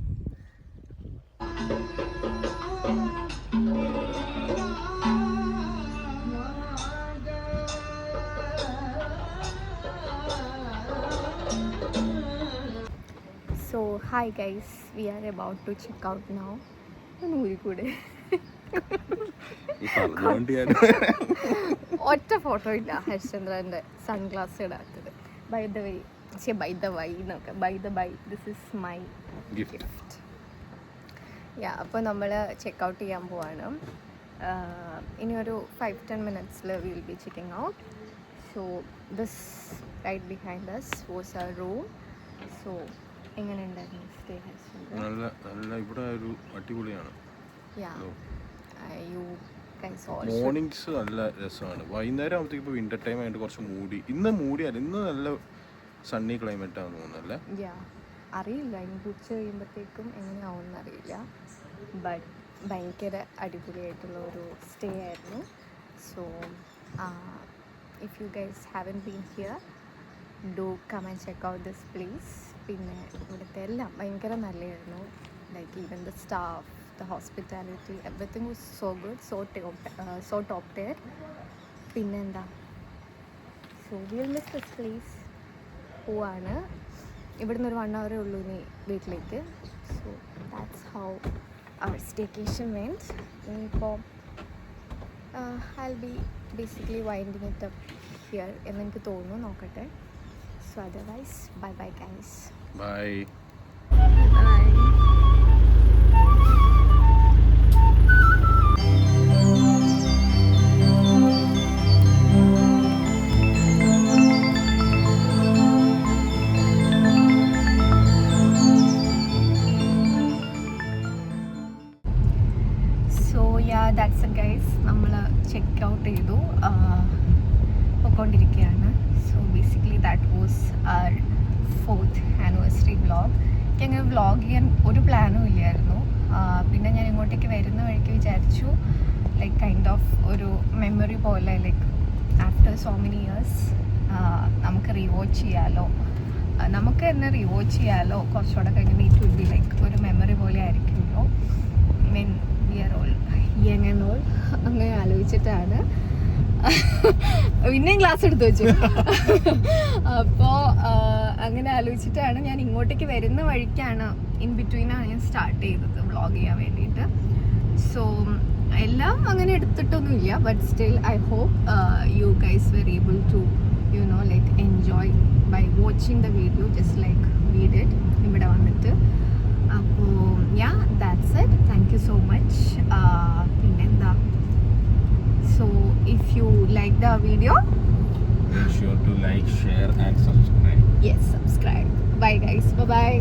So hi guys, we are about to check out now. കൂടെ ഒറ്റ ഫോട്ടോ ഇല്ല ഹരിശ്ചന്ദ്രൻ്റെ സൺഗ്ലാസ് ഇടാത്തത്. By the by this is my gift. Yeah, അപ്പോൾ നമ്മൾ ചെക്കൗട്ട് ചെയ്യാൻ പോവാണ്. ഇനി ഒരു 5-10 മിനിറ്റ്സിൽ we will be checking out. So this right behind us was our room. So എങ്ങനെ ഉണ്ടായിരുന്നു സ്റ്റേ ഹരിശ്ചന്ദ്ര? നല്ല ഇവിടെ ഒരു അടിപൊളിയാണ്. Yeah, you guys all mornings നല്ല രസമാണ്. വൈകുന്നേരം ആകുമ്പോഴത്തേക്ക് ഇപ്പോൾ വിൻ്റർ ടൈം ആയിട്ട് കുറച്ച് ഇന്ന് മൂടിയല്ല, ഇന്ന് നല്ല സണ്ണി ക്ലൈമറ്റ് ആണെന്ന് തോന്നുന്നല്ലേ? യാ, അറിയില്ല ഇനി ഉച്ച കഴിയുമ്പോഴത്തേക്കും എങ്ങനെയാവുമെന്ന് അറിയില്ല. ബട്ട് ഭയങ്കര അടിപൊളിയായിട്ടുള്ള ഒരു സ്റ്റേ ആയിരുന്നു. So if you guys haven't been here, do come and check out this place. പിന്നെ ഇവിടുത്തെ എല്ലാം ഭയങ്കര നല്ലതായിരുന്നു. Like even the staff, the hospitality, everything was so good, so top tier. പിന്നെന്താ, so will miss this place. പോവാണ്. ഇവിടുന്ന് ഒരു 1 hour ഉള്ളൂ ഇനി വീട്ടിലേക്ക്. So that's how our staycation went. ഇനിയിപ്പോൾ I be basically winding it up here എന്നെനിക്ക് തോന്നുന്നു. നോക്കട്ടെ. So otherwise bye bye guys. Bye. That's it guys. നമ്മൾ ചെക്ക് ഔട്ട് ചെയ്തു, പോയിക്കൊണ്ടിരിക്കുകയാണ്. So basically that was our 4th anniversary vlog. എനിക്ക് അങ്ങനെ vlog ചെയ്യാൻ ഒരു പ്ലാനും ഇല്ലായിരുന്നു. പിന്നെ ഞാൻ ഇങ്ങോട്ടേക്ക് വരുന്ന വഴിക്ക് വിചാരിച്ചു ലൈക്ക് കൈൻഡ് ഓഫ് ഒരു മെമ്മറി പോലെ, like after so many years നമുക്ക് റീവാച്ച് ചെയ്യാമല്ലോ, നമുക്ക് തന്നെ റീവാച്ച് ചെയ്യാമല്ലോ കുറച്ചുകൂടെ കഴിഞ്ഞ്. ഇറ്റ് വിൽ ബി ലൈക്ക് ഒരു മെമ്മറി പോലെ ആയിരിക്കുമല്ലോ. Mean we are all young and all. അങ്ങനെ ആലോചിച്ചിട്ടാണ് പിന്നെയും ക്ലാസ് എടുത്ത് വെച്ചു. അപ്പോൾ അങ്ങനെ ആലോചിച്ചിട്ടാണ് ഞാൻ ഇങ്ങോട്ടേക്ക് വരുന്ന വഴിക്കാണ്, ഇൻ ബിറ്റ്വീനാണ് ഞാൻ സ്റ്റാർട്ട് ചെയ്തത് വ്ളോഗ് ചെയ്യാൻ വേണ്ടിയിട്ട്. സോ എല്ലാം അങ്ങനെ എടുത്തിട്ടൊന്നുമില്ല, but still I hope you guys were able to like enjoy by watching the video just like we did ഇവിടെ വന്നിട്ട്. അപ്പോൾ yeah, that's it. Thank you so much. പിന്നെന്താ, so if you like the video, Make sure to like, share and subscribe. yes, subscribe. Bye guys, bye bye.